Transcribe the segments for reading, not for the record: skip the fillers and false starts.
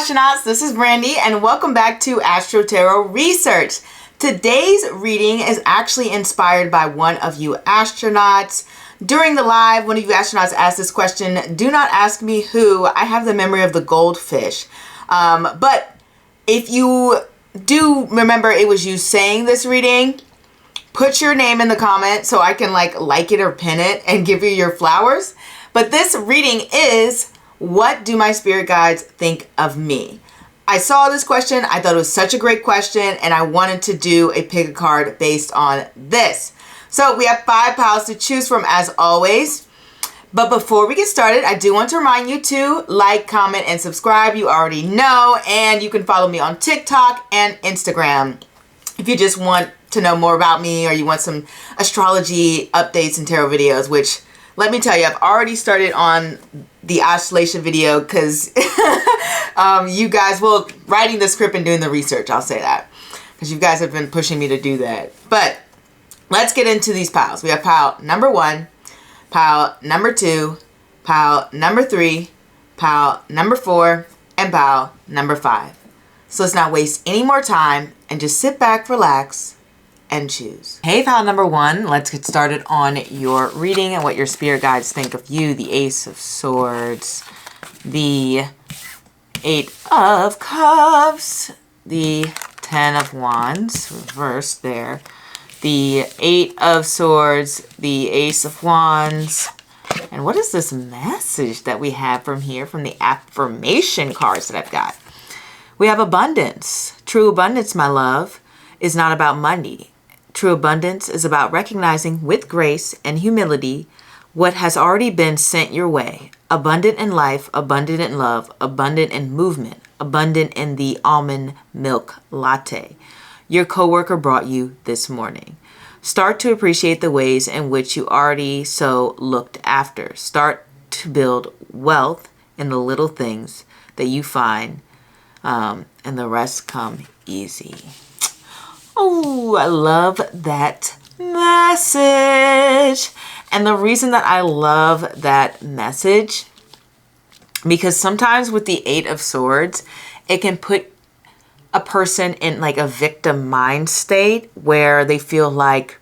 astronauts, this is Brandy and welcome back to Astro-Tarot Research. Today's reading is actually inspired by one of you astronauts. During the live, one of you astronauts asked this question, do not ask me who, I have the memory of the goldfish. But if you do remember it was you saying this reading, put your name in the comment so I can like it or pin it and give you your flowers. But this reading is, what do my spirit guides think of me? I saw this question, I thought it was such a great question, and I wanted to do a pick a card based on this. So we have 5 piles to choose from as always. But before we get started, I do want to remind you to like, comment, and subscribe. You already know, and you can follow me on TikTok and Instagram if you just want to know more about me or you want some astrology updates and tarot videos, which let me tell you, I've already started on the oscillation video because you guys, well, writing the script and doing the research, I'll say that, because you guys have been pushing me to do that. But let's get into these piles. We have pile number 1, pile number 2, pile number 3, pile number 4, and pile number 5. So let's not waste any more time and just sit back, relax, and choose. Hey, pile number 1, let's get started on your reading and what your spirit guides think of you. The Ace of Swords, the 8 of Cups, the 10 of Wands, reversed there, the 8 of Swords, the Ace of Wands. And what is this message that we have from here, from the affirmation cards that I've got? We have abundance. True abundance, my love, is not about money. True abundance is about recognizing with grace and humility what has already been sent your way. Abundant in life, abundant in love, abundant in movement, abundant in the almond milk latte your coworker brought you this morning. Start to appreciate the ways in which you already so looked after. Start to build wealth in the little things that you find, and the rest come easy. Oh, I love that message. And the reason that I love that message, because sometimes with the 8 of Swords, it can put a person in like a victim mind state where they feel like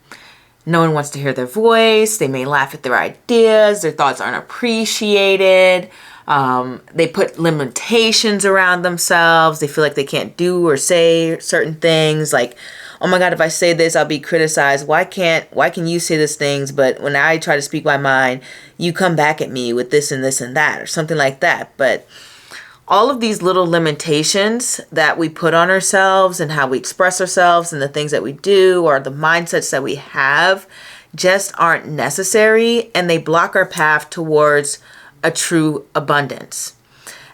no one wants to hear their voice. They may laugh at their ideas. Their thoughts aren't appreciated. They put limitations around themselves. They feel like they can't do or say certain things, like, oh my God, if I say this, I'll be criticized. Why can you say these things, but when I try to speak my mind, you come back at me with this and this and that, or something like that. But all of these little limitations that we put on ourselves and how we express ourselves and the things that we do or the mindsets that we have just aren't necessary, and they block our path towards a true abundance.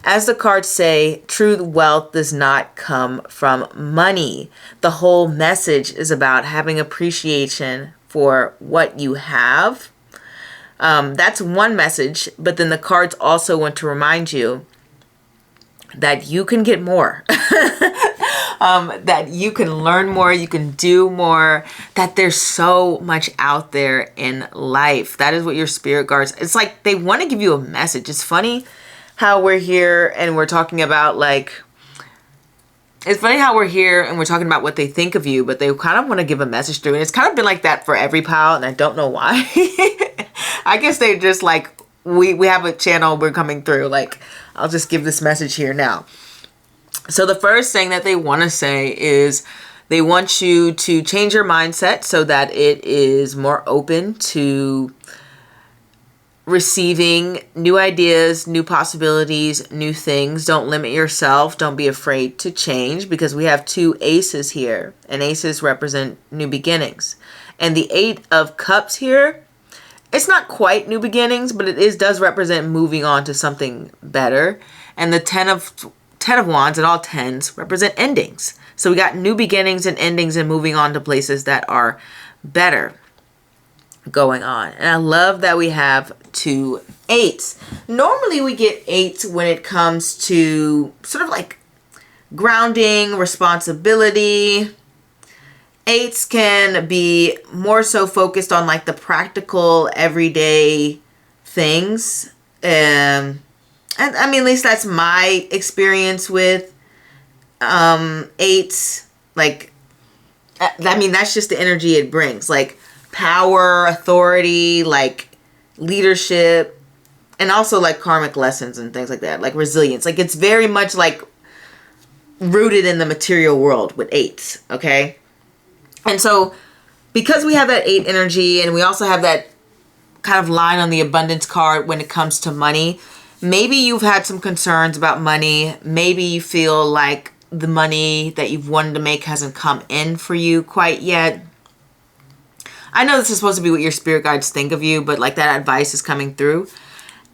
As the cards say, true wealth does not come from money. The whole message is about having appreciation for what you have. That's one message, but then the cards also want to remind you that you can get more, that you can learn more, you can do more, that there's so much out there in life. That is what your spirit guards, it's like they want to give you a message. It's funny how we're here and we're talking about it's funny how we're here and we're talking about what they think of you, but they kind of want to give a message through. And it's kind of been like that for every pile, and I don't know why. I guess they just we have a channel, we're coming through, I'll just give this message here now. So the first thing that they want to say is they want you to change your mindset so that it is more open to receiving new ideas, new possibilities, new things. Don't limit yourself. Don't be afraid to change, because we have 2 aces here, and aces represent new beginnings. And the 8 of Cups here, it's not quite new beginnings, but it does represent moving on to something better. And the 10 of Wands, and all 10s represent endings. So we got new beginnings and endings and moving on to places that are better going on. And I love that we have 2 8s. Normally we get 8s when it comes to sort of like grounding, responsibility. 8s can be more so focused on like the practical everyday things. And I mean, at least that's my experience with eights. Like, I mean, that's just the energy it brings. Like, power, authority, like, leadership, and also, like, karmic lessons and things like that. Like, resilience. Like, it's very much, like, rooted in the material world with eights, okay? And so, because we have that eight energy, and we also have that kind of line on the abundance card when it comes to money, maybe you've had some concerns about money. Maybe you feel like the money that you've wanted to make hasn't come in for you quite yet. I know this is supposed to be what your spirit guides think of you, but like that advice is coming through.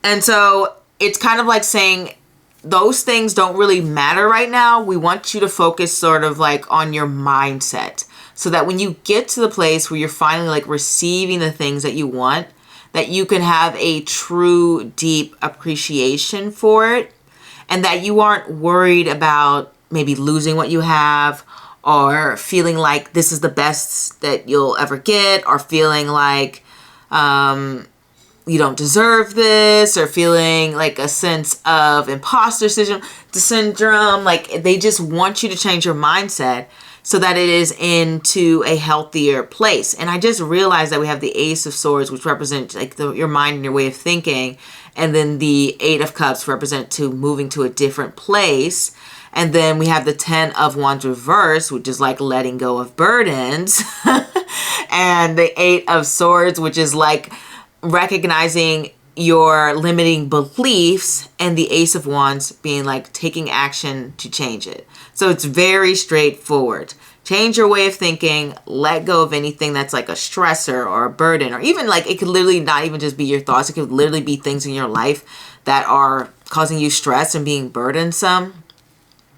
And so it's kind of like saying those things don't really matter right now. We want you to focus sort of like on your mindset, so that when you get to the place where you're finally like receiving the things that you want, that you can have a true deep appreciation for it, and that you aren't worried about maybe losing what you have, or feeling like this is the best that you'll ever get, or feeling like you don't deserve this, or feeling like a sense of imposter syndrome. Like, they just want you to change your mindset so that it is into a healthier place. And I just realized that we have the Ace of Swords, which represents like your mind and your way of thinking. And then the Eight of Cups represent to moving to a different place. And then we have the 10 of Wands reverse, which is like letting go of burdens. And the Eight of Swords, which is like recognizing your limiting beliefs, and the Ace of Wands being like taking action to change it. So it's very straightforward. Change your way of thinking, let go of anything that's like a stressor or a burden, or even like it could literally not even just be your thoughts. It could literally be things in your life that are causing you stress and being burdensome.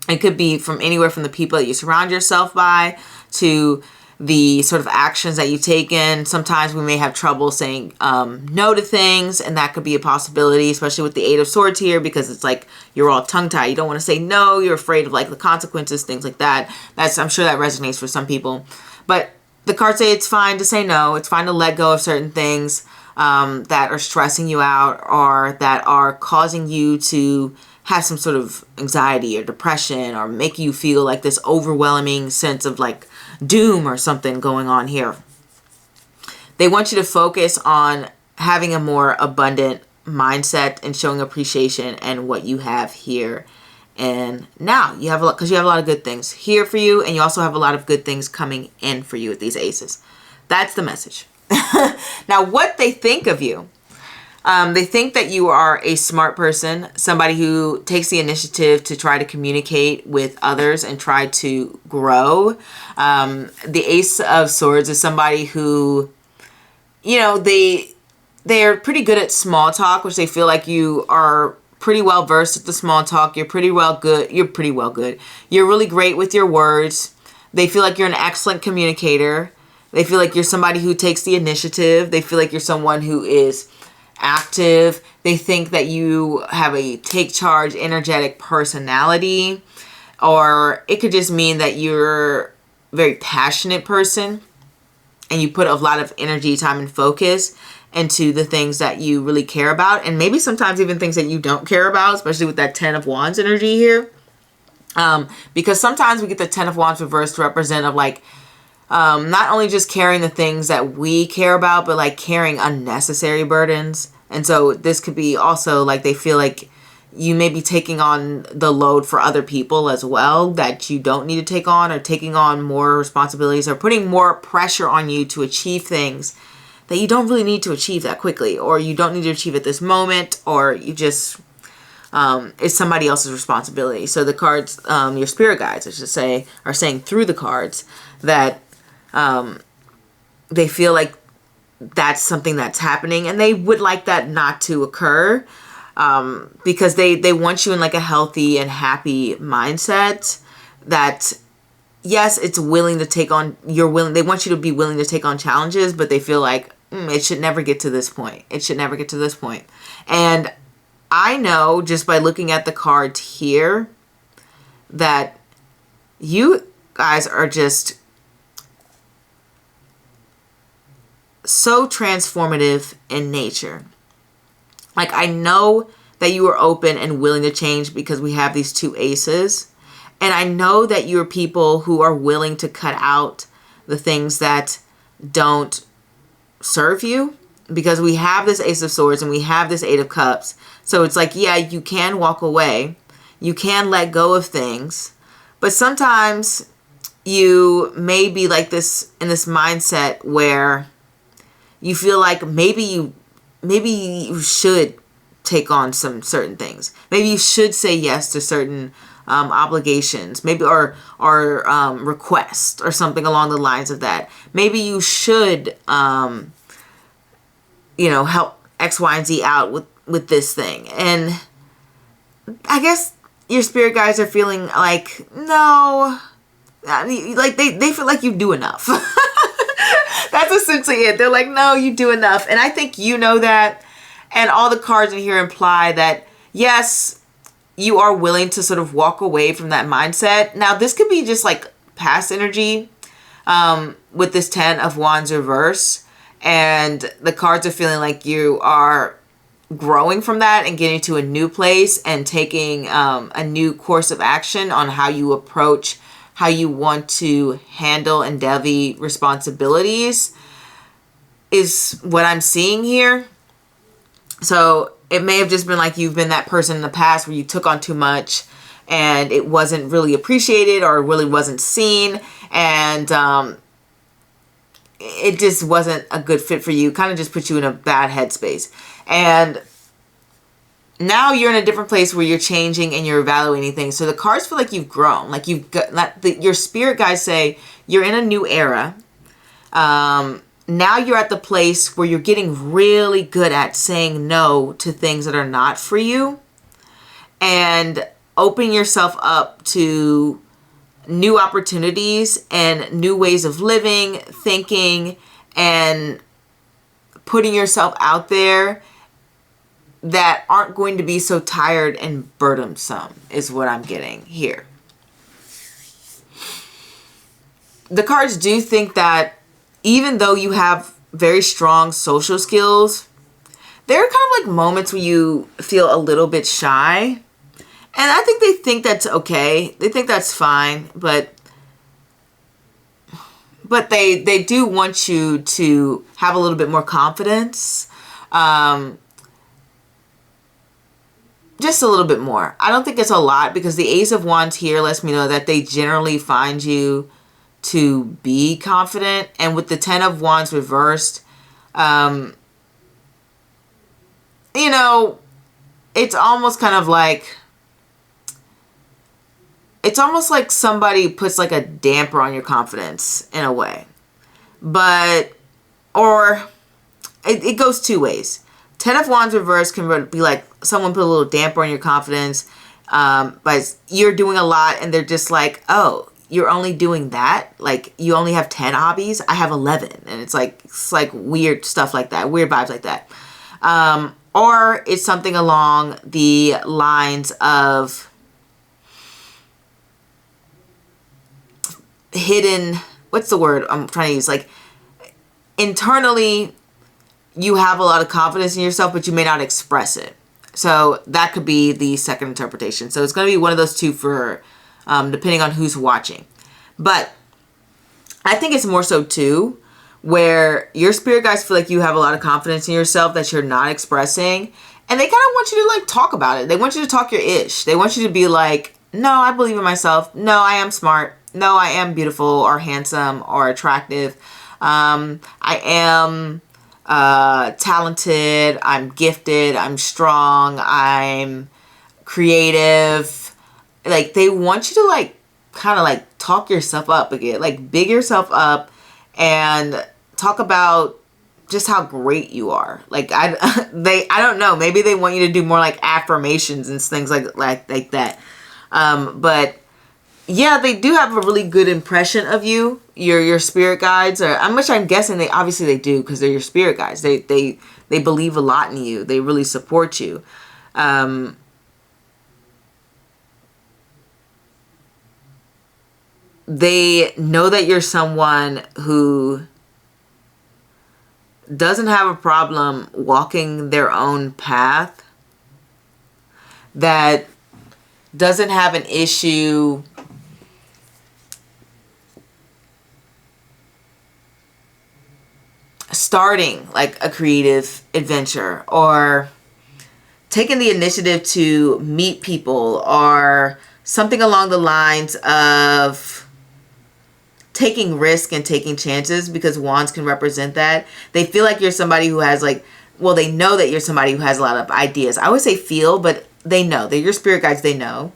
It could be from anywhere from the people that you surround yourself by to the sort of actions that you take in. Sometimes we may have trouble saying no to things, and that could be a possibility, especially with the Eight of Swords here, because it's like you're all tongue-tied. You don't want to say no. You're afraid of like the consequences, things like that. I'm sure that resonates for some people. But the cards say it's fine to say no. It's fine to let go of certain things that are stressing you out, or that are causing you to have some sort of anxiety or depression, or make you feel like this overwhelming sense of like doom or something going on here. They want you to focus on having a more abundant mindset and showing appreciation and what you have here and now. You have a lot, because you have a lot of good things here for you, and you also have a lot of good things coming in for you with these aces. That's the message. Now, what they think of you. They think that you are a smart person, somebody who takes the initiative to try to communicate with others and try to grow. The Ace of Swords is somebody who, you know, they're pretty good at small talk, which they feel like you are pretty well versed at the small talk. You're pretty well good. You're really great with your words. They feel like you're an excellent communicator. They feel like you're somebody who takes the initiative. They feel like you're someone who is active. They think that you have a take charge, energetic personality, or it could just mean that you're a very passionate person and you put a lot of energy, time, and focus into the things that you really care about, and maybe sometimes even things that you don't care about, especially with that 10 of Wands energy here. Because sometimes we get the 10 of Wands reversed to represent of like not only just carrying the things that we care about, but like carrying unnecessary burdens. And so this could be also like they feel like you may be taking on the load for other people as well that you don't need to take on, or taking on more responsibilities, or putting more pressure on you to achieve things that you don't really need to achieve that quickly, or you don't need to achieve at this moment, or you just it's somebody else's responsibility. So the cards, your spirit guides, I should say, are saying through the cards that they feel like that's something that's happening, and they would like that not to occur, because they want you in like a healthy and happy mindset that, yes, it's willing to take on, they want you to be willing to take on challenges, but they feel like it should never get to this point. It should never get to this point. And I know just by looking at the cards here that you guys are just so transformative in nature. Like, I know that you are open and willing to change, because we have these two aces. And I know that you're people who are willing to cut out the things that don't serve you, because we have this Ace of Swords and we have this Eight of Cups. So it's like, yeah, you can walk away. You can let go of things. But sometimes you may be like this, in this mindset where you feel like maybe you should take on some certain things. Maybe you should say yes to certain obligations, maybe, or request, or something along the lines of that. Maybe you should, help X, Y, and Z out with this thing. And I guess your spirit guides are feeling like, no, like they feel like you do enough. That's essentially it. They're like, no, you do enough. And I think you know that. And all the cards in here imply that, yes, you are willing to sort of walk away from that mindset. Now, this could be just like past energy with this 10 of Wands reverse. And the cards are feeling like you are growing from that and getting to a new place and taking a new course of action on how you approach, how you want to handle and delve responsibilities, is what I'm seeing here. So it may have just been like you've been that person in the past where you took on too much and it wasn't really appreciated or really wasn't seen, and it just wasn't a good fit for you. Kind of just put you in a bad headspace. And now you're in a different place where you're changing and you're evaluating things. So the cards feel like you've grown. Like you've got, your spirit guides say you're in a new era. Now you're at the place where you're getting really good at saying no to things that are not for you, and opening yourself up to new opportunities and new ways of living, thinking, and putting yourself out there that aren't going to be so tired and burdensome, is what I'm getting here. The cards do think that even though you have very strong social skills, there are kind of like moments where you feel a little bit shy. And I think they think that's okay. They think that's fine, but they do want you to have a little bit more confidence. Just a little bit more. I don't think it's a lot, because the Ace of Wands here lets me know that they generally find you to be confident. And with the 10 of Wands reversed, it's almost kind of like, it's almost like somebody puts like a damper on your confidence in a way. But, or it goes two ways. 10 of Wands reverse can be like someone put a little damper on your confidence, but you're doing a lot and they're just like, oh, you're only doing that? Like, you only have 10 hobbies? I have 11. And it's like weird stuff like that, weird vibes like that. Or it's something along the lines of hidden, what's the word I'm trying to use? Like, internally, you have a lot of confidence in yourself, but you may not express it. So that could be the second interpretation. So it's going to be one of those two for, depending on who's watching. But I think it's more so too, where your spirit guides feel like you have a lot of confidence in yourself that you're not expressing. And they kind of want you to like talk about it. They want you to talk your ish. They want you to be like, no, I believe in myself. No, I am smart. No, I am beautiful or handsome or attractive. I am talented. I'm gifted. I'm strong. I'm creative. Like, they want you to like kind of like talk yourself up again, like big yourself up and talk about just how great you are. Like, I don't know, maybe they want you to do more like affirmations and things like that. But yeah, they do have a really good impression of you. Your spirit guides are, I'm guessing they obviously they do, because they're your spirit guides. They believe a lot in you. They really support you. They know that you're someone who doesn't have a problem walking their own path. that doesn't have an issue starting like a creative adventure or taking the initiative to meet people or something along the lines of taking risk and taking chances, because wands can represent that. They feel like you're somebody who has like, well, they know that you're somebody who has a lot of ideas. I would say feel, but they know. They're your spirit guides. They know.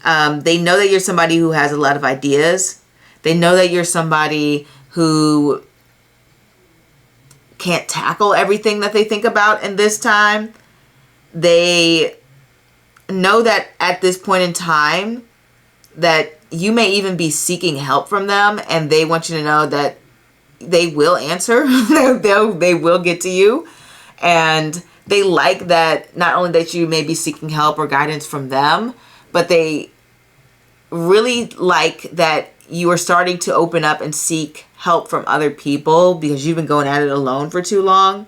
They know that you're somebody who has a lot of ideas. They know that you're somebody who can't tackle everything that they think about in this time. They know that at this point in time that you may even be seeking help from them, and they want you to know that they will answer. They will get to you. And they like that, not only that you may be seeking help or guidance from them, but they really like that you are starting to open up and seek help from other people because you've been going at it alone for too long.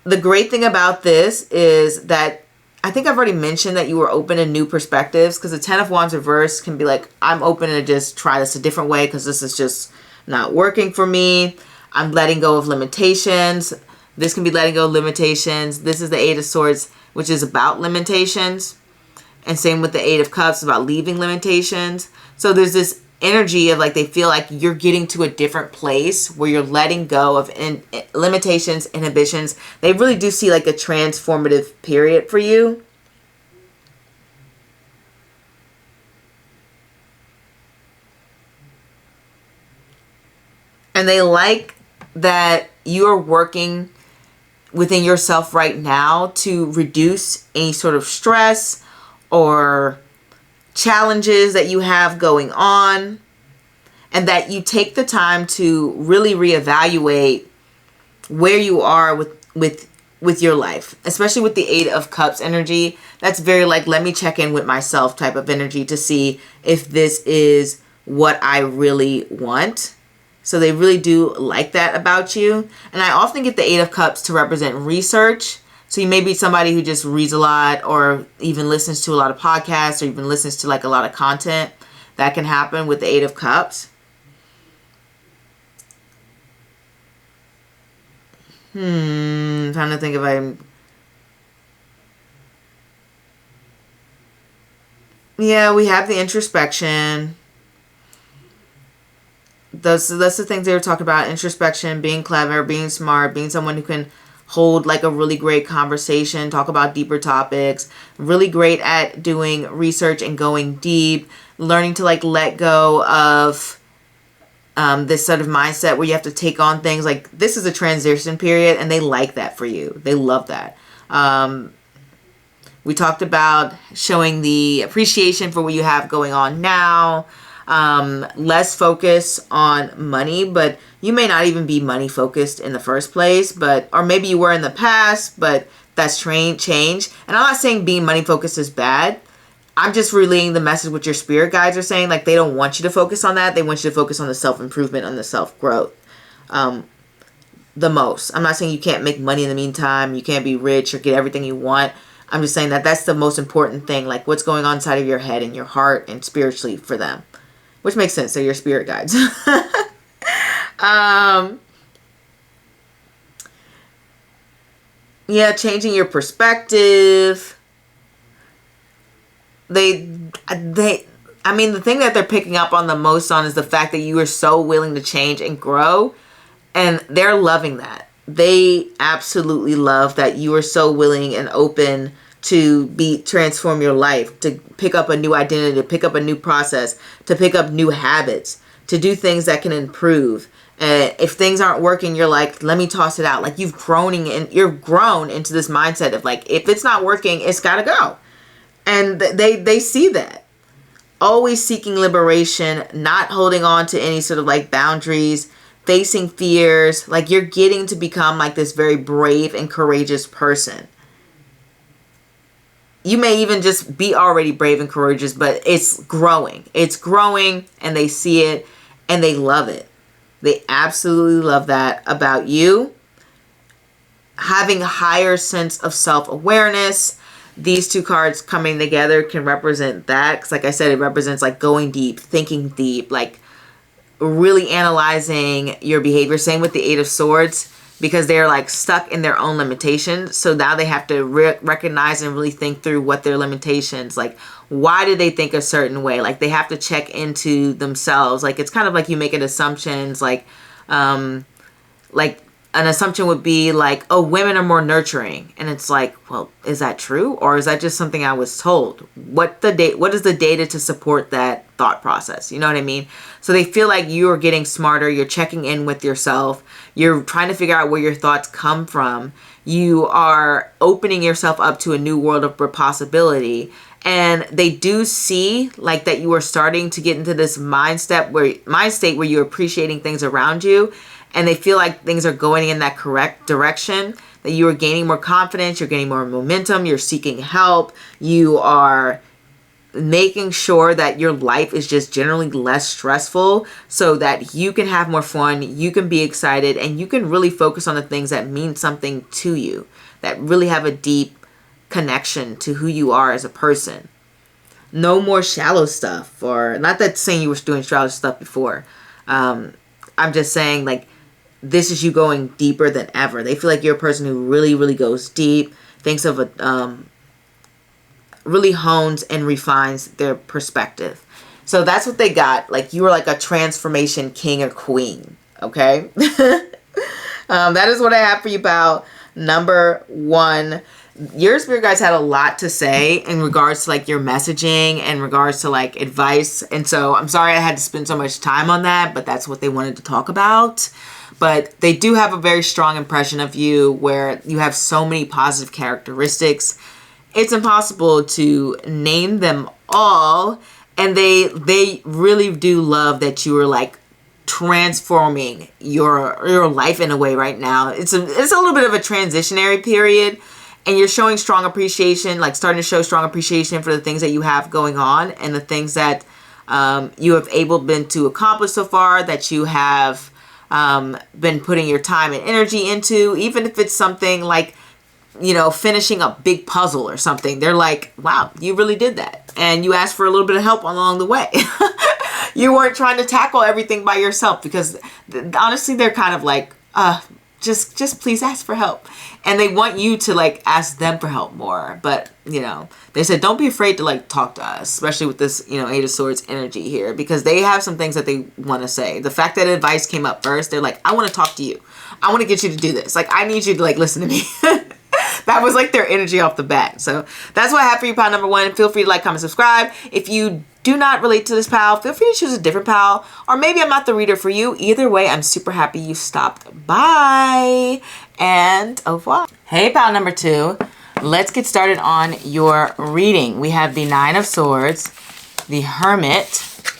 The great thing about this is that I think I've already mentioned that you were open to new perspectives, because the 10 of Wands reverse can be like, I'm open to just try this a different way because this is just not working for me. I'm letting go of limitations. This can be letting go of limitations. This is the 8 of Swords, which is about limitations. And same with the 8 of Cups, about leaving limitations. So there's this energy of like, they feel like you're getting to a different place where you're letting go of limitations, inhibitions. They really do see like a transformative period for you. And they like that you're working within yourself right now to reduce any sort of stress or challenges that you have going on, and that you take the time to really reevaluate where you are with your life, especially with the 8 of Cups energy. That's very like, let me check in with myself type of energy to see if this is what I really want. So they really do like that about you. And I often get the 8 of Cups to represent research. So you may be somebody who just reads a lot or even listens to a lot of podcasts or even listens to like a lot of content. That can happen with the 8 of Cups. I'm trying to think if I'm... Yeah, we have the introspection. That's the things they were talking about. Introspection, being clever, being smart, being someone who can hold like a really great conversation, talk about deeper topics, really great at doing research and going deep, learning to like let go of this sort of mindset where you have to take on things. Like, this is a transition period, and they like that for you. They love that. We talked about showing the appreciation for what you have going on now. Less focus on money, but you may not even be money focused in the first place, or maybe you were in the past, but that's change. And I'm not saying being money focused is bad. I'm just relaying the message what your spirit guides are saying. Like, they don't want you to focus on that. They want you to focus on the self-improvement, on the self-growth. The most. I'm not saying you can't make money in the meantime. You can't be rich or get everything you want. I'm just saying that that's the most important thing. Like, what's going on inside of your head and your heart and spiritually for them. Which makes sense. They're your spirit guides. Yeah, changing your perspective. I mean, the thing that they're picking up on the most on is the fact that you are so willing to change and grow. And they're loving that. They absolutely love that you are so willing and open to transform your life, to pick up a new identity, to pick up a new process, to pick up new habits, to do things that can improve. And if things aren't working, you're like, let me toss it out. Like, you're grown into this mindset of like, if it's not working, it's got to go. And they see that. Always seeking liberation, not holding on to any sort of like boundaries, facing fears. Like, you're getting to become like this very brave and courageous person. You may even just be already brave and courageous, but it's growing. It's growing, and they see it, and they love it. They absolutely love that about you. Having a higher sense of self-awareness, these two cards coming together can represent that. Because like I said, it represents like going deep, thinking deep, like really analyzing your behavior. Same with the Eight of Swords, because they're like stuck in their own limitations. So now they have to recognize and really think through what their limitations, like why did they think a certain way? Like they have to check into themselves. Like it's kind of like you making assumptions, like an assumption would be like, oh, women are more nurturing. And it's like, well, is that true? Or is that just something I was told? What is the data to support that thought process? You know what I mean? So they feel like you are getting smarter. You're checking in with yourself. You're trying to figure out where your thoughts come from. You are opening yourself up to a new world of possibility. And they do see like that you are starting to get into this mind state where you're appreciating things around you. And they feel like things are going in that correct direction, that you are gaining more confidence, you're gaining more momentum, you're seeking help, you are making sure that your life is just generally less stressful so that you can have more fun, you can be excited, and you can really focus on the things that mean something to you, that really have a deep connection to who you are as a person. No more shallow stuff, or not that saying you were doing shallow stuff before. I'm just saying like, this is you going deeper than ever. They feel like you're a person who really, really goes deep, thinks of really hones and refines their perspective. So that's what they got. Like you were like a transformation king or queen. Okay. That is what I have for you, pal. Number 1. Your spirit guides had a lot to say in regards to like your messaging and regards to like advice. And so I'm sorry I had to spend so much time on that, but that's what they wanted to talk about. But they do have a very strong impression of you where you have so many positive characteristics. It's impossible to name them all. And they really do love that you are like transforming your life in a way right now. It's a little bit of a transitionary period. And you're showing strong appreciation, like starting to show strong appreciation for the things that you have going on and the things that you have been to accomplish so far, that you have been putting your time and energy into, even if it's something like, you know, finishing a big puzzle or something. They're like, wow, you really did that. And you asked for a little bit of help along the way. You weren't trying to tackle everything by yourself, because honestly, they're kind of like, just please ask for help. And they want you to like ask them for help more. But, you know, they said, don't be afraid to like talk to us, especially with this, you know, Eight of Swords energy here, because they have some things that they want to say. The fact that advice came up first, they're like, I want to talk to you. I want to get you to do this. Like, I need you to like listen to me. That was like their energy off the bat. So that's what I have for you, pal number 1. Feel free to like, comment, subscribe. If you do not relate to this pal, feel free to choose a different pal, or maybe I'm not the reader for you. Either way, I'm super happy you stopped by, and au revoir. Hey, pal number 2. Let's get started on your reading. We have the 9 of Swords, the Hermit,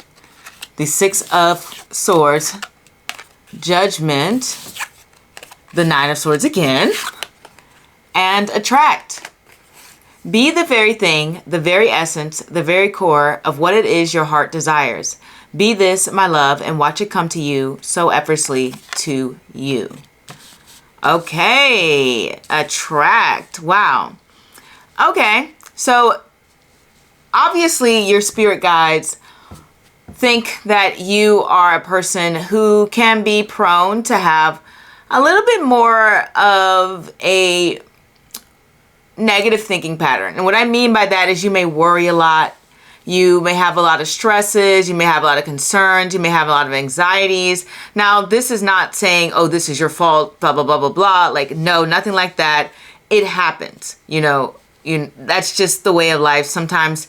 the 6 of Swords, Judgment, the 9 of Swords again, and Attract. Be the very thing, the very essence, the very core of what it is your heart desires. Be this, my love, and watch it come to you so effortlessly to you. Okay, Attract. Wow. Okay, so obviously your spirit guides think that you are a person who can be prone to have a little bit more of a negative thinking pattern. And what I mean by that is you may worry a lot. You may have a lot of stresses. You may have a lot of concerns. You may have a lot of anxieties. Now, this is not saying, oh, this is your fault, blah, blah, blah, blah, blah. Like, no, nothing like that. It happens. You know, that's just the way of life. Sometimes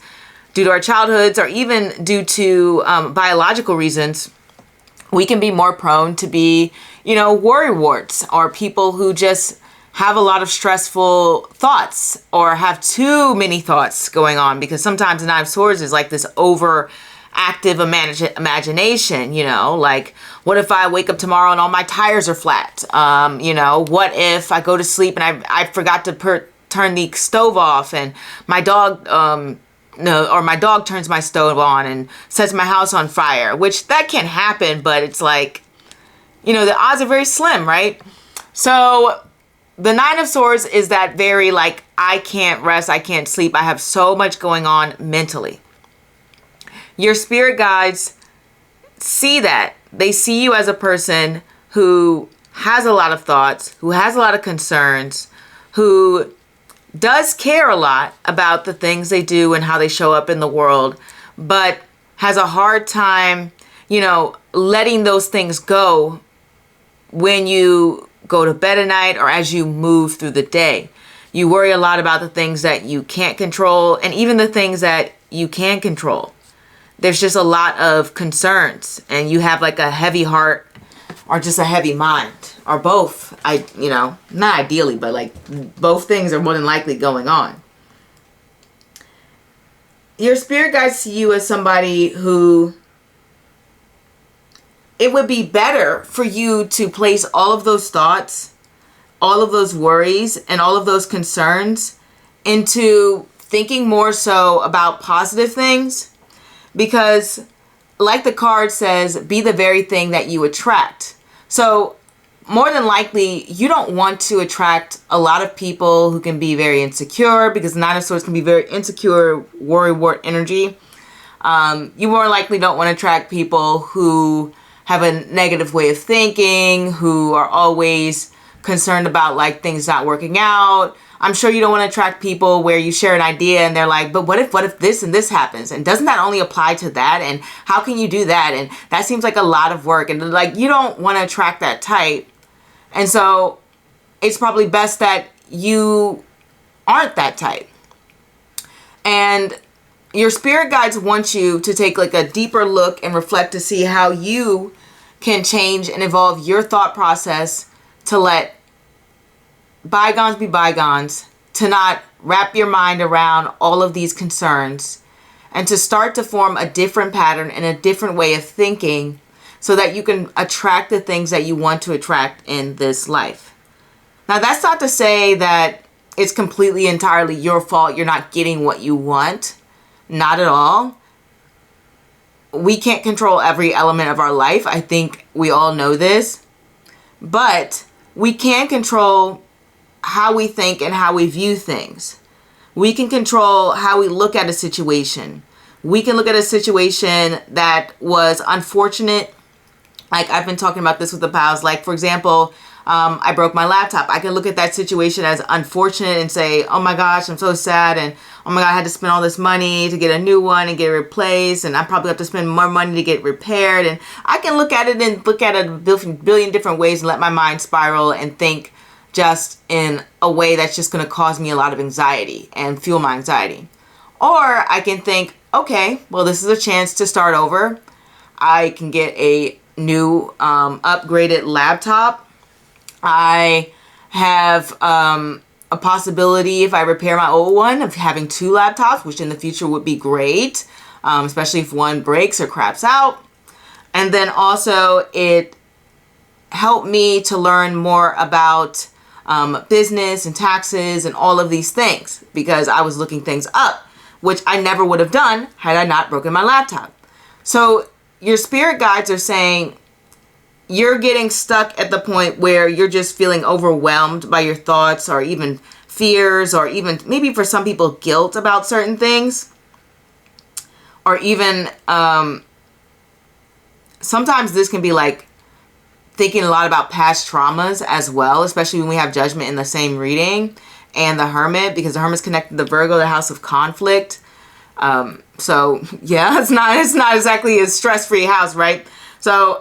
due to our childhoods, or even due to biological reasons, we can be more prone to be, you know, worrywarts, or people who just have a lot of stressful thoughts, or have too many thoughts going on, because sometimes the 9 of Swords is like this overactive imagination, you know, like, what if I wake up tomorrow and all my tires are flat? You know, what if I go to sleep and I forgot to turn the stove off, and my dog, my dog turns my stove on and sets my house on fire, which that can happen, but it's like, you know, the odds are very slim, right? So the 9 of Swords is that very like, I can't rest, I can't sleep, I have so much going on mentally. Your spirit guides see that. They see you as a person who has a lot of thoughts, who has a lot of concerns, who does care a lot about the things they do and how they show up in the world, but has a hard time, letting those things go when you go to bed at night or as you move through the day. You worry a lot about the things that you can't control and even the things that you can control. There's just a lot of concerns and you have like a heavy heart or just a heavy mind or both. Not ideally, but like both things are more than likely going on. Your spirit guides see you as somebody who it would be better for you to place all of those thoughts, all of those worries, and all of those concerns into thinking more so about positive things. Because like the card says, be the very thing that you attract. So more than likely, you don't want to attract a lot of people who can be very insecure, because Nine of Swords can be very insecure, worry-wart energy. You more likely don't want to attract people who have a negative way of thinking, who are always concerned about like things not working out. I'm sure you don't want to attract people where you share an idea and they're like, but what if this and this happens? And doesn't that only apply to that? And how can you do that? And that seems like a lot of work. And like, you don't want to attract that type. And so it's probably best that you aren't that type. And your spirit guides want you to take like a deeper look and reflect to see how you can change and evolve your thought process to let bygones be bygones, to not wrap your mind around all of these concerns, and to start to form a different pattern and a different way of thinking so that you can attract the things that you want to attract in this life. Now, that's not to say that it's completely entirely your fault you're not getting what you want. Not at all. We can't control every element of our life. I think we all know this. But we can control how we think and how we view things. We can control how we look at a situation. We can look at a situation that was unfortunate. Like I've been talking about this with the pals. Like, for example, I broke my laptop. I can look at that situation as unfortunate and say, oh my gosh, I'm so sad. And oh my God, I had to spend all this money to get a new one and get it replaced. And I probably have to spend more money to get it repaired. And I can look at it a billion different ways and let my mind spiral and think just in a way that's just going to cause me a lot of anxiety and fuel my anxiety. Or I can think, okay, well, this is a chance to start over. I can get a new upgraded laptop. I have a possibility, if I repair my old one, of having 2 laptops, which in the future would be great, especially if one breaks or craps out. And then also it helped me to learn more about business and taxes and all of these things, because I was looking things up, which I never would have done had I not broken my laptop. So your spirit guides are saying you're getting stuck at the point where you're just feeling overwhelmed by your thoughts or even fears, or even maybe for some people guilt about certain things, or even sometimes this can be like thinking a lot about past traumas as well, especially when we have Judgment in the same reading and the Hermit, because the Hermit's connected to Virgo, the house of conflict. So yeah, it's not exactly a stress-free house, right? So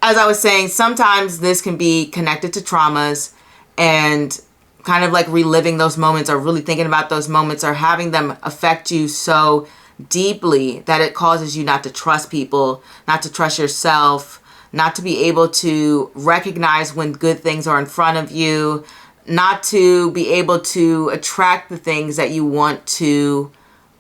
as I was saying, sometimes this can be connected to traumas and kind of like reliving those moments or really thinking about those moments or having them affect you so deeply that it causes you not to trust people, not to trust yourself, not to be able to recognize when good things are in front of you, not to be able to attract the things that you want to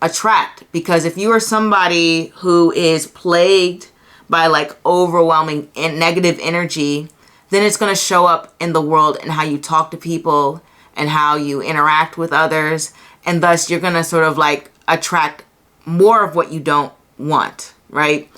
attract. Because if you are somebody who is plagued by like overwhelming and negative energy, then it's going to show up in the world and how you talk to people and how you interact with others. And thus you're going to sort of like attract more of what you don't want, right?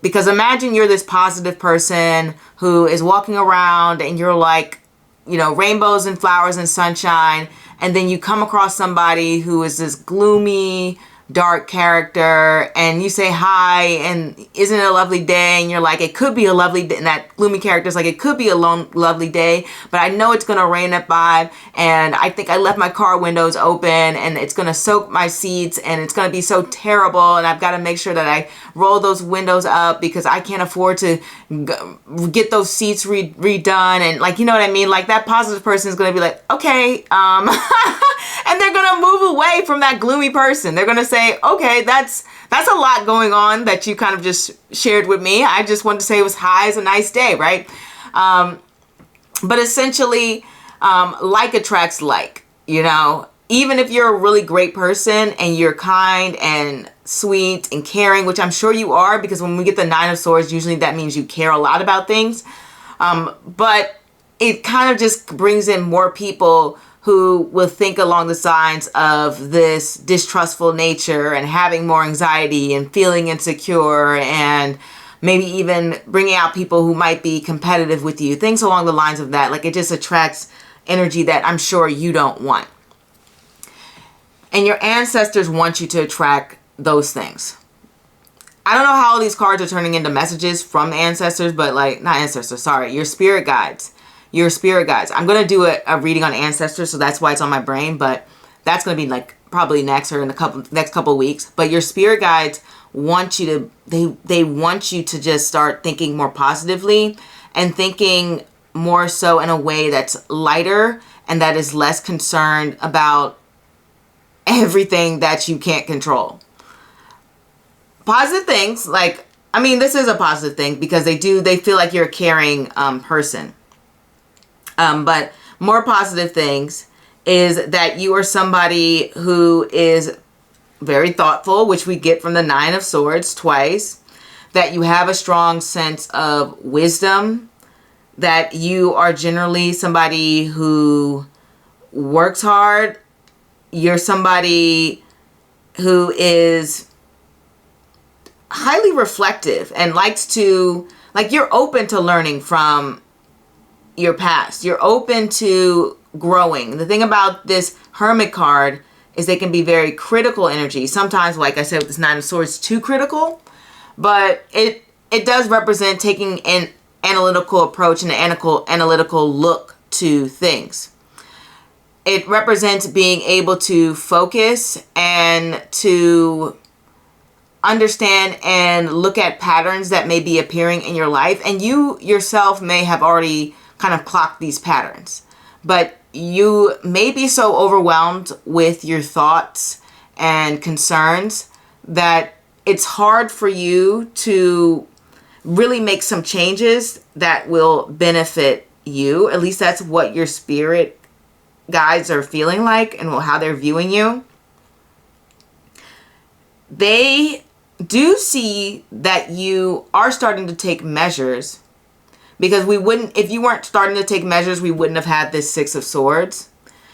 Because imagine you're this positive person who is walking around and you're like you know, rainbows and flowers and sunshine, and then you come across somebody who is this gloomy, dark character, and you say hi, and isn't it a lovely day? And you're like, it could be a lovely day. And that gloomy character's like, it could be a lovely day, but I know it's gonna rain at 5, and I think I left my car windows open, and it's gonna soak my seats, and it's gonna be so terrible, and I've got to make sure that I roll those windows up because I can't afford to get those seats redone. And like, you know what I mean? Like, that positive person is gonna be like, okay, and they're gonna move away from that gloomy person. They're gonna say, okay, that's a lot going on that you kind of just shared with me. I just wanted to say it was hi, it's a nice day, right? But essentially, like attracts like, you know. Even if you're a really great person and you're kind and sweet and caring, which I'm sure you are, because when we get the 9 of Swords, usually that means you care a lot about things. But it kind of just brings in more people who will think along the lines of this distrustful nature and having more anxiety and feeling insecure, and maybe even bringing out people who might be competitive with you, things along the lines of that. Like, it just attracts energy that I'm sure you don't want. And your ancestors want you to attract those things. I don't know how all these cards are turning into messages from ancestors, but like, not ancestors, sorry, your spirit guides. Your spirit guides. I'm going to do a reading on ancestors, so that's why it's on my brain, but that's going to be like probably next or in the next couple of weeks. But your spirit guides want you to, they want you to just start thinking more positively and thinking more so in a way that's lighter and that is less concerned about everything that you can't control. Positive things, like, I mean, this is a positive thing because they feel like you're a caring person. But more positive things is that you are somebody who is very thoughtful, which we get from the 9 of Swords twice, that you have a strong sense of wisdom, that you are generally somebody who works hard. You're somebody who is highly reflective and likes to, like, you're open to learning from your past. You're open to growing. The thing about this Hermit card is they can be very critical energy. Sometimes, like I said, with this 9 of Swords, too critical, but it does represent taking an analytical approach and an analytical look to things. It represents being able to focus and to understand and look at patterns that may be appearing in your life. And you yourself may have already kind of clocked these patterns, but you may be so overwhelmed with your thoughts and concerns that it's hard for you to really make some changes that will benefit you. At least that's what your spirit guides are feeling like and how they're viewing you. They do see that you are starting to take measures, because if you weren't starting to take measures, we wouldn't have had this 6 of Swords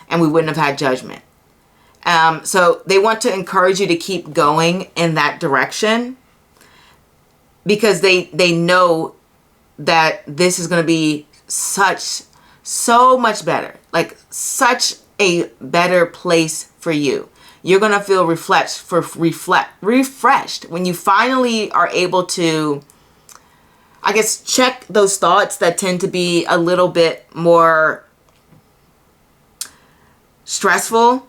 and we wouldn't have had Judgment. So they want to encourage you to keep going in that direction, because they know that this is going to be so much better, like such a better place for you. You're going to feel refreshed when you finally are able to, I guess, check those thoughts that tend to be a little bit more stressful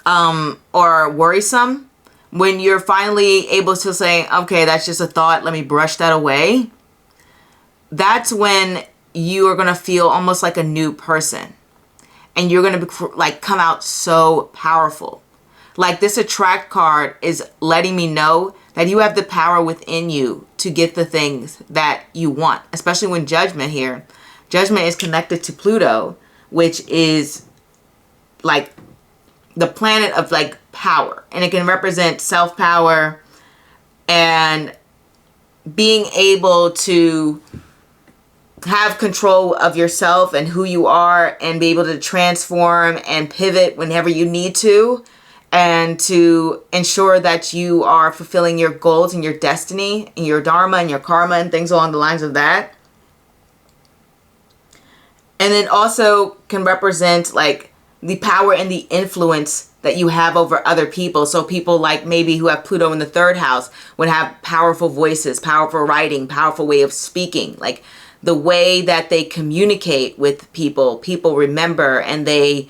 or worrisome. When you're finally able to say, okay, that's just a thought, let me brush that away. That's when you are going to feel almost like a new person. And you're going to like come out so powerful. Like, this attract card is letting me know that you have the power within you to get the things that you want. Especially when Judgment here. Judgment is connected to Pluto, which is like the planet of like power. And it can represent self-power and being able to have control of yourself and who you are, and be able to transform and pivot whenever you need to, and to ensure that you are fulfilling your goals and your destiny and your dharma and your karma and things along the lines of that. And it also can represent like the power and the influence that you have over other people. So people like maybe who have Pluto in the 3rd house would have powerful voices, powerful writing, powerful way of speaking. Like the way that they communicate with people, people remember and they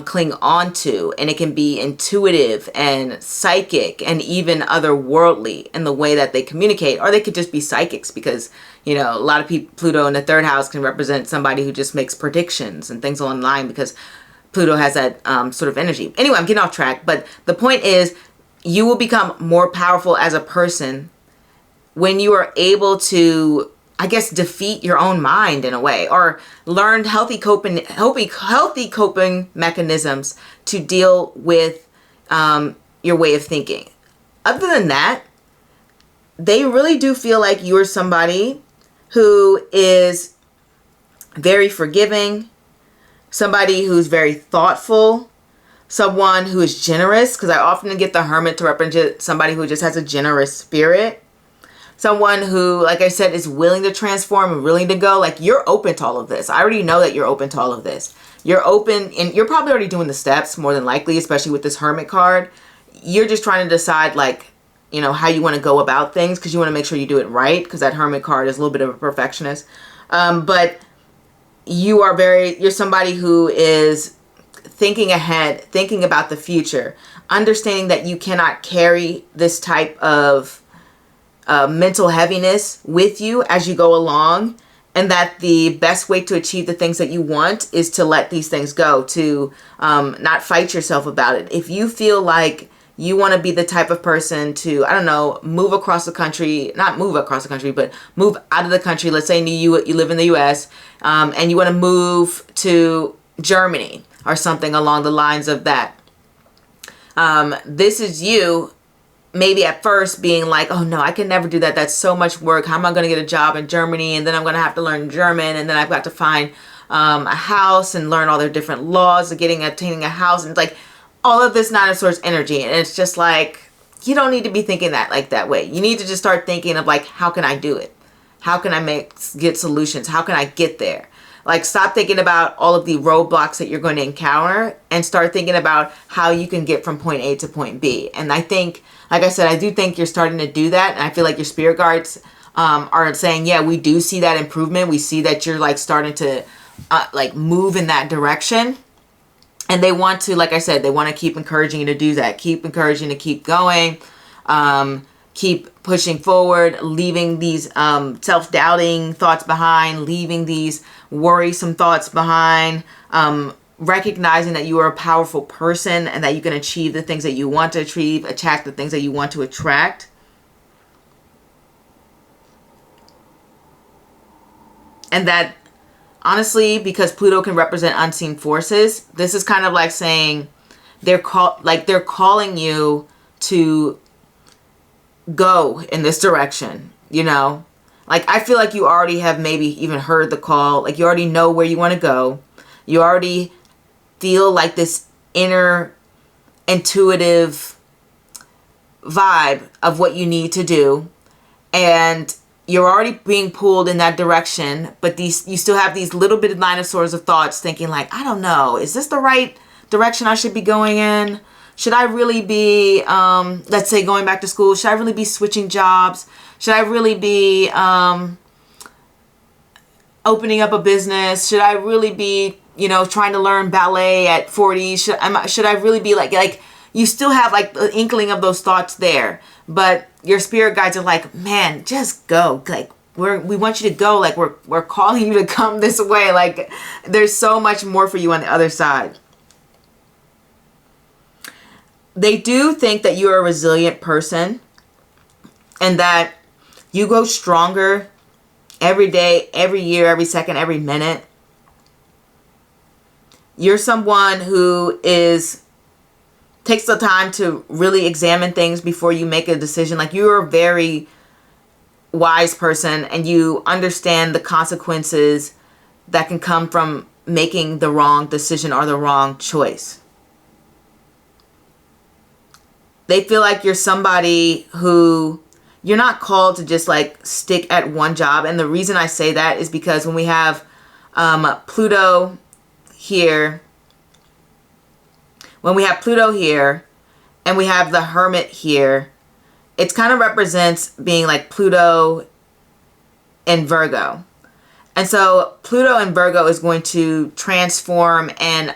cling on to. And it can be intuitive and psychic and even otherworldly in the way that they communicate. Or they could just be psychics because, you know, a lot of people, Pluto in the 3rd house can represent somebody who just makes predictions and things along the line because Pluto has that sort of energy. Anyway, I'm getting off track, but the point is you will become more powerful as a person when you are able to, I guess, defeat your own mind in a way, or learn healthy coping mechanisms to deal with your way of thinking. Other than that, they really do feel like you're somebody who is very forgiving, somebody who's very thoughtful, someone who is generous, because I often get the Hermit to represent somebody who just has a generous spirit. Someone who, like I said, is willing to transform and willing to go. Like, you're open to all of this. I already know that you're open to all of this. You're open, and you're probably already doing the steps more than likely, especially with this Hermit card. You're just trying to decide, like, you know, how you want to go about things because you want to make sure you do it right, because that Hermit card is a little bit of a perfectionist. But you're somebody who is thinking ahead, thinking about the future, understanding that you cannot carry this type of mental heaviness with you as you go along, and that the best way to achieve the things that you want is to let these things go, to not fight yourself about it. If you feel like you want to be the type of person to, I don't know, move across the country, not move across the country, but move out of the country. Let's say you live in the US and you want to move to Germany or something along the lines of that. This is you maybe at first being like, oh no, I can never do that. That's so much work. How am I going to get a job in Germany? And then I'm going to have to learn German. And then I've got to find a house and learn all their different laws of obtaining a house. And it's like, all of this 9 of Swords energy, and it's just like, you don't need to be thinking that way. You need to just start thinking of like, how can I do it? How can I get solutions? How can I get there? Like, stop thinking about all of the roadblocks that you're going to encounter and start thinking about how you can get from point A to point B. And I think, like I said, I do think you're starting to do that. And I feel like your spirit guides are saying, yeah, we do see that improvement. We see that you're like starting to like move in that direction. And they want to, like I said, they want to keep encouraging you to do that. Keep encouraging to keep going. Keep pushing forward. Leaving these self-doubting thoughts behind. Leaving these worrisome thoughts behind. Recognizing that you are a powerful person and that you can achieve the things that you want to achieve. Attract the things that you want to attract. And that, honestly, because Pluto can represent unseen forces, this is kind of like saying they're calling you to go in this direction, you know? Like, I feel like you already have maybe even heard the call. Like, you already know where you want to go. You already feel like this inner intuitive vibe of what you need to do. And you're already being pulled in that direction, but you still have these little bit of 9 of Swords of thoughts thinking like, I don't know, is this the right direction I should be going in? Should I really be, let's say, going back to school? Should I really be switching jobs? Should I really be opening up a business? Should I really be, you know, trying to learn ballet at 40? Should I really be like you still have like the inkling of those thoughts there, but your spirit guides are like, man, just go. Like, we want you to go. Like, we're calling you to come this way. Like, there's so much more for you on the other side. They do think that you're a resilient person and that you go stronger every day, every year, every second, every minute. You're someone who takes the time to really examine things before you make a decision. Like, you're a very wise person and you understand the consequences that can come from making the wrong decision or the wrong choice. They feel like you're somebody who you're not called to just like stick at one job. And the reason I say that is because when we have Pluto here, when we have Pluto here and we have the Hermit here, it kind of represents being like Pluto in Virgo. And so Pluto in Virgo is going to transform and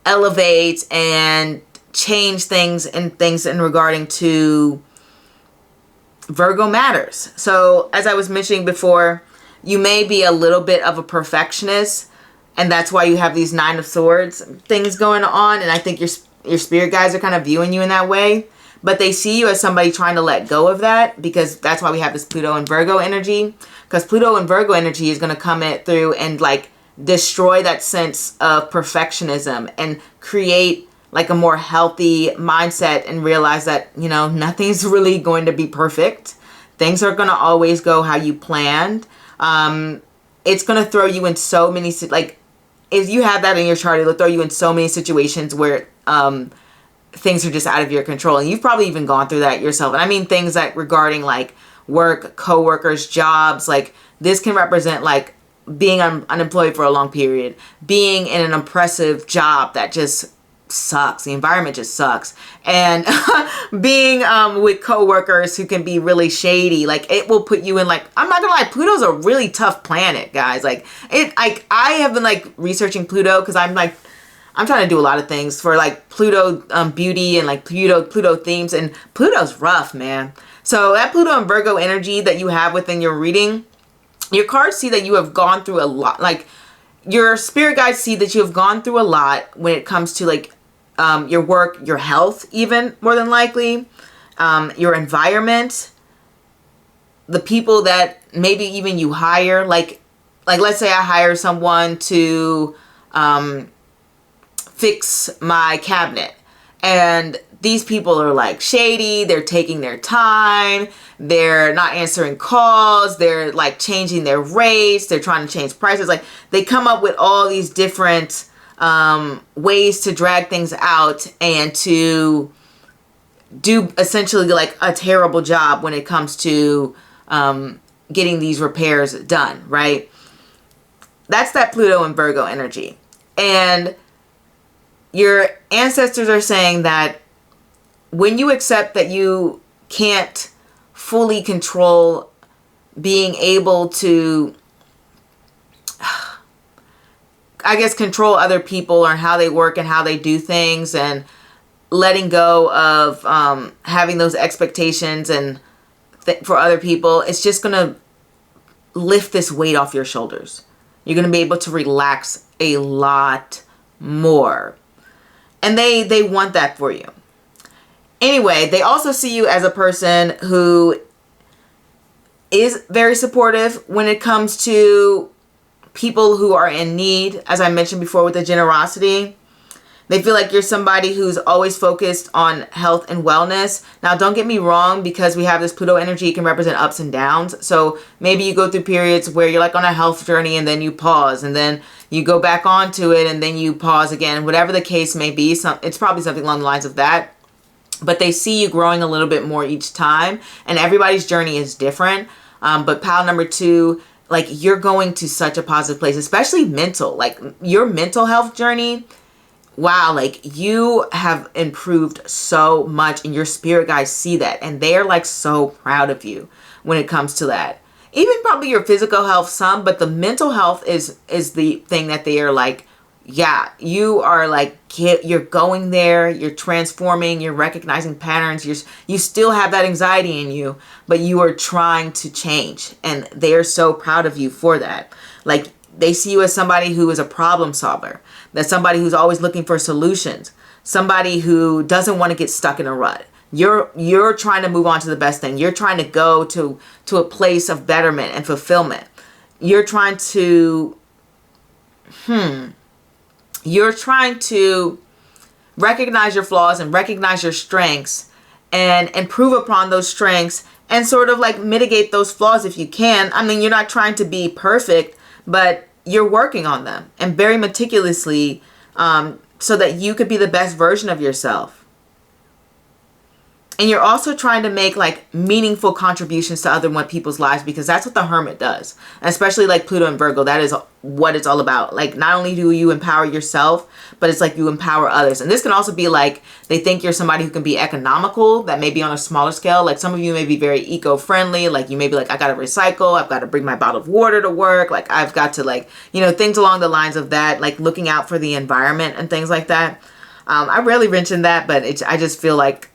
elevate and change things in regarding to Virgo matters. So as I was mentioning before, you may be a little bit of a perfectionist, and that's why you have these Nine of Swords things going on. And I think your spirit guides are kind of viewing you in that way, but they see you as somebody trying to let go of that, because that's why we have this Pluto and Virgo energy, because Pluto and Virgo energy is going to come in through and like destroy that sense of perfectionism and create like a more healthy mindset and realize that, you know, nothing's really going to be perfect. Things are going to always go how you planned. It's going to throw you in so many, like, if you have that in your chart, it'll throw you in so many situations where things are just out of your control. And you've probably even gone through that yourself. And I mean things that regarding like work, coworkers, jobs, like this can represent like being unemployed for a long period, being in an oppressive job that just sucks. The environment just sucks. And being with coworkers who can be really shady, like it will put you in like, I'm not gonna lie, Pluto's a really tough planet, guys. Like I have been like researching Pluto because I'm trying to do a lot of things for like Pluto beauty and like Pluto themes, and Pluto's rough, man. So that Pluto and Virgo energy that you have within your reading, your cards see that you have gone through a lot. Like your spirit guides see that you have gone through a lot when it comes to like your work, your health, even more than likely, your environment, the people that maybe even you hire. Like let's say I hire someone to fix my cabinet, and these people are like shady, they're taking their time, they're not answering calls, they're like changing their rates, they're trying to change prices. Like they come up with all these different ways to drag things out and to do essentially like a terrible job when it comes to getting these repairs done, right? That's that Pluto and Virgo energy. And your ancestors are saying that when you accept that you can't fully control being able to, I guess, control other people or how they work and how they do things, and letting go of having those expectations and for other people, it's just going to lift this weight off your shoulders. You're going to be able to relax a lot more. And they want that for you. Anyway, they also see you as a person who is very supportive when it comes to people who are in need. As I mentioned before with the generosity, they feel like you're somebody who's always focused on health and wellness. Now, don't get me wrong, because we have this Pluto energy, it can represent ups and downs. So maybe you go through periods where you're like on a health journey and then you pause and then you go back onto it and then you pause again. Whatever the case may be, it's probably something along the lines of that. But they see you growing a little bit more each time, and everybody's journey is different. But pile number two, like you're going to such a positive place, especially mental, like your mental health journey. Wow, like you have improved so much, and your spirit guides see that, and they're like so proud of you when it comes to that. Even probably your physical health some, but the mental health is the thing that they are like, yeah, you are like, you're going there, you're transforming, you're recognizing patterns, you still have that anxiety in you, but you are trying to change, and they're so proud of you for that. Like they see you as somebody who is a problem solver, that's somebody who's always looking for solutions, somebody who doesn't want to get stuck in a rut. You're trying to move on to the best thing. You're trying to go to a place of betterment and fulfillment. You're trying to recognize your flaws and recognize your strengths and improve upon those strengths and sort of like mitigate those flaws if you can. I mean, you're not trying to be perfect, but you're working on them and very meticulously so that you could be the best version of yourself. And you're also trying to make like meaningful contributions to other people's lives, because that's what the Hermit does. Especially like Pluto and Virgo, that is what it's all about. Like, not only do you empower yourself, but it's like you empower others. And this can also be like, they think you're somebody who can be economical, that may be on a smaller scale. Like, some of you may be very eco-friendly. Like, you may be like, I got to recycle. I've got to bring my bottle of water to work. Like, I've got to, like, you know, things along the lines of that, like looking out for the environment and things like that. I rarely mention that, but I just feel like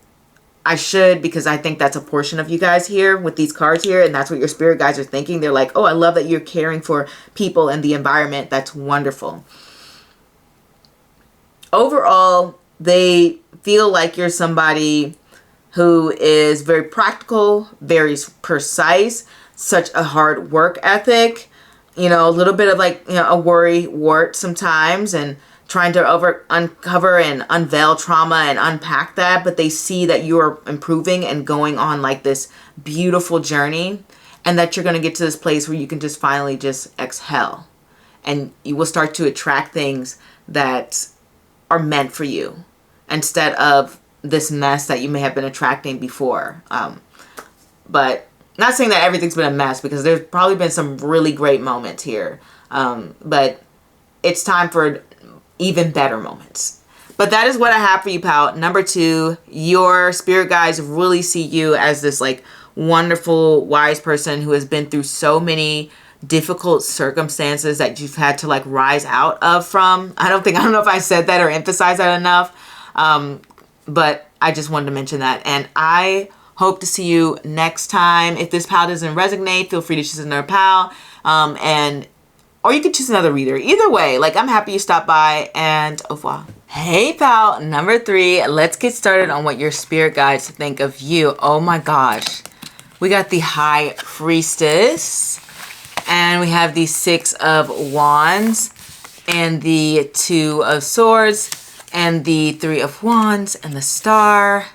I should, because I think that's a portion of you guys here with these cards here, and that's what your spirit guides are thinking. They're like, oh, I love that you're caring for people and the environment. That's wonderful. Overall, they feel like you're somebody who is very practical, very precise, such a hard work ethic, you know, a little bit of like, you know, a worry wart sometimes, and trying to uncover and unveil trauma and unpack that. But they see that you are improving and going on like this beautiful journey, and that you're going to get to this place where you can just finally just exhale, and you will start to attract things that are meant for you instead of this mess that you may have been attracting before. But not saying that everything's been a mess, because there's probably been some really great moments here. But it's time for even better moments. But that is what I have for you, pal. Number 2, your spirit guides really see you as this like wonderful, wise person who has been through so many difficult circumstances that you've had to like rise out of from. I don't know if I said that or emphasized that enough. But I just wanted to mention that. And I hope to see you next time. If this pal doesn't resonate, feel free to choose another pal. Or you could choose another reader. Either way, like, I'm happy you stopped by, and au revoir. Hey, pal. Number 3, let's get started on what your spirit guides think of you. Oh my gosh. We got the High Priestess, and we have the 6 of Wands, and the 2 of Swords, and the 3 of Wands, and the Star.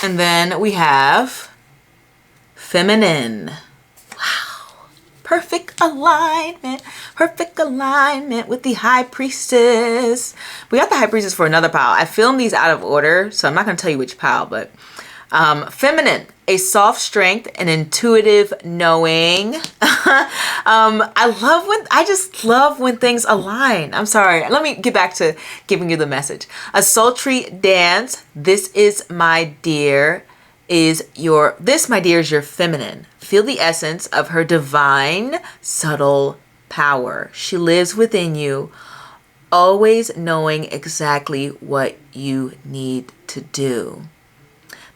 And then we have Feminine. Wow. Perfect alignment with the High Priestess. We got the High Priestess for another pile. I filmed these out of order, so I'm not going to tell you which pile, but Feminine, a soft strength and intuitive knowing. I just love when things align. I'm sorry. Let me get back to giving you the message. A sultry dance. This is my dear. This, my dear, is your feminine. Feel the essence of her divine, subtle power. She lives within you, always knowing exactly what you need to do.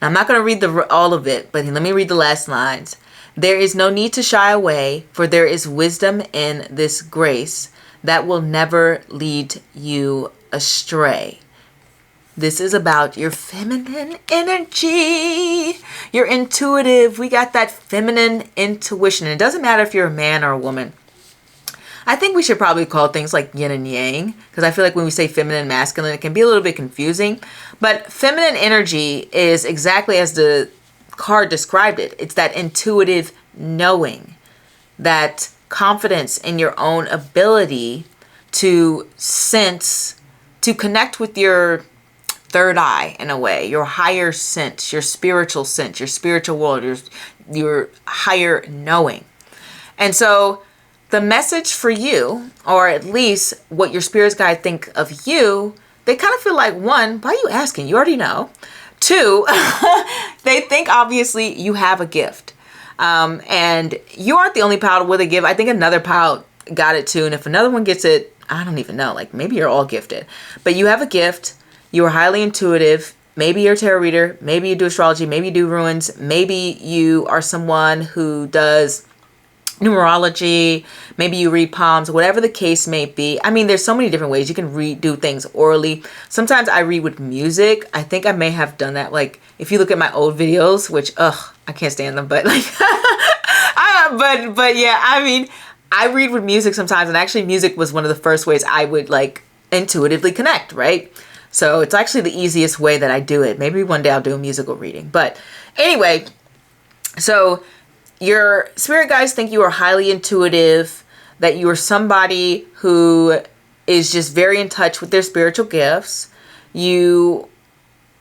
Now, I'm not going to read all of it, but let me read the last lines. There is no need to shy away, for there is wisdom in this grace that will never lead you astray. This is about your feminine energy. You're intuitive. We got that feminine intuition. It doesn't matter if you're a man or a woman. I think we should probably call things like yin and yang, because I feel like when we say feminine and masculine, it can be a little bit confusing. But feminine energy is exactly as the card described it. It's that intuitive knowing, that confidence in your own ability to sense, to connect with your third eye in a way, your higher sense, your spiritual world, your higher knowing. And so the message for you, or at least what your spirit guide think of you, they kind of feel like, 1, why are you asking? You already know. 2, they think obviously you have a gift. And you aren't the only pal with a gift. I think another pal got it too. And if another one gets it, I don't even know. Like, maybe you're all gifted. But you have a gift. You are highly intuitive. Maybe you're a tarot reader. Maybe you do astrology. Maybe you do runes. Maybe you are someone who does numerology. Maybe you read palms. Whatever the case may be. I mean, there's so many different ways you can do things orally. Sometimes I read with music. I think I may have done that. Like, if you look at my old videos, which, I can't stand them. But like, but yeah, I mean, I read with music sometimes. And actually, music was one of the first ways I would like intuitively connect, right? So it's actually the easiest way that I do it. Maybe one day I'll do a musical reading. But anyway, so your spirit guides think you are highly intuitive, that you are somebody who is just very in touch with their spiritual gifts. You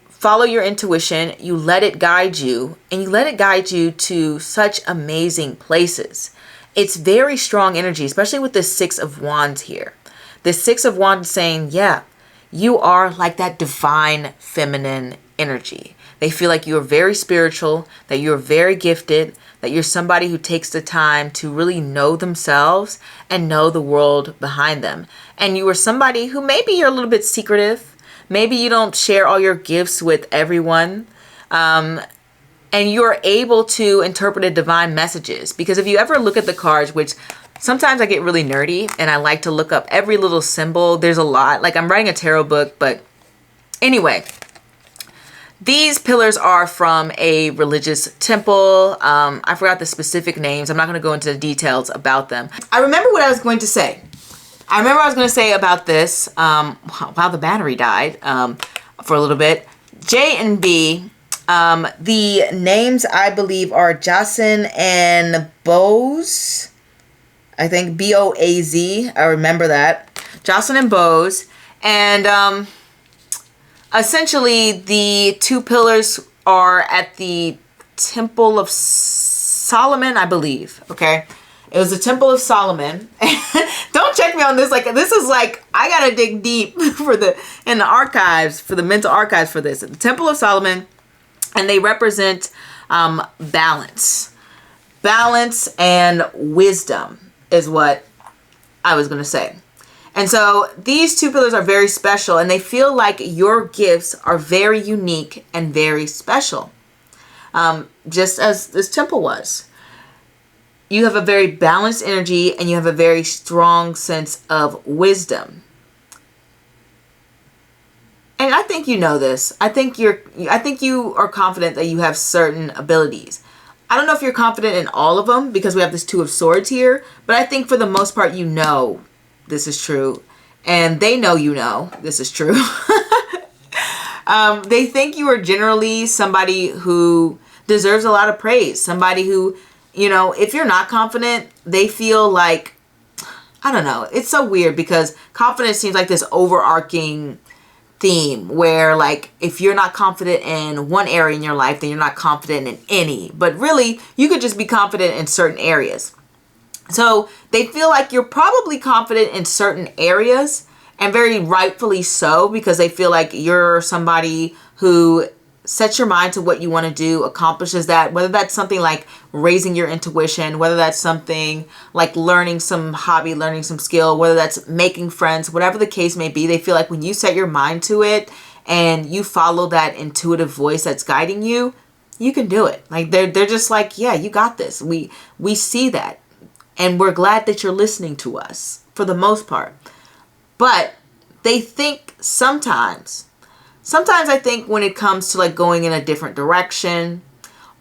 follow your intuition, you let it guide you, and you let it guide you to such amazing places. It's very strong energy, especially with the Six of Wands here. The Six of Wands saying, yeah, you are like that divine feminine energy. They feel like you're very spiritual, that you're very gifted, that you're somebody who takes the time to really know themselves and know the world behind them. And you are somebody who maybe you're a little bit secretive. Maybe you don't share all your gifts with everyone. And you're able to interpret divine messages. Because if you ever look at the cards, which sometimes I get really nerdy and I like to look up every little symbol. There's a lot. Like I'm writing a tarot book, but anyway. These pillars are from a religious temple. I forgot the specific names. I'm not going to go into the details about them. I remember what I was going to say. About this. Wow, the battery died for a little bit. J and B. The names I believe are Jocelyn and Bose. I think Boaz. I remember that. Jocelyn and Bose. And essentially, the two pillars are at the Temple of Solomon, I believe. Okay. It was the Temple of Solomon. Don't check me on this. Like, this is like, I got to dig deep in the archives, for the mental archives for this. The Temple of Solomon, and they represent balance. Balance and wisdom is what I was going to say. And so these two pillars are very special, and they feel like your gifts are very unique and very special. Just as this temple was. You have a very balanced energy, and you have a very strong sense of wisdom. And I think you know this. I think you are confident that you have certain abilities. I don't know if you're confident in all of them because we have this Two of Swords here, but I think for the most part you know this is true, and they know you know this is true. They think you are generally somebody who deserves a lot of praise. Somebody who, you know, if you're not confident, they feel like, I don't know. It's so weird because confidence seems like this overarching theme where, like, if you're not confident in one area in your life, then you're not confident in any. But really, you could just be confident in certain areas. So they feel like you're probably confident in certain areas, and very rightfully so, because they feel like you're somebody who sets your mind to what you want to do, accomplishes that, whether that's something like raising your intuition, whether that's something like learning some hobby, learning some skill, whether that's making friends, whatever the case may be. They feel like when you set your mind to it and you follow that intuitive voice that's guiding you, you can do it. Like they're just like, yeah, you got this. We see that. And we're glad that you're listening to us for the most part. But they think sometimes I think when it comes to like going in a different direction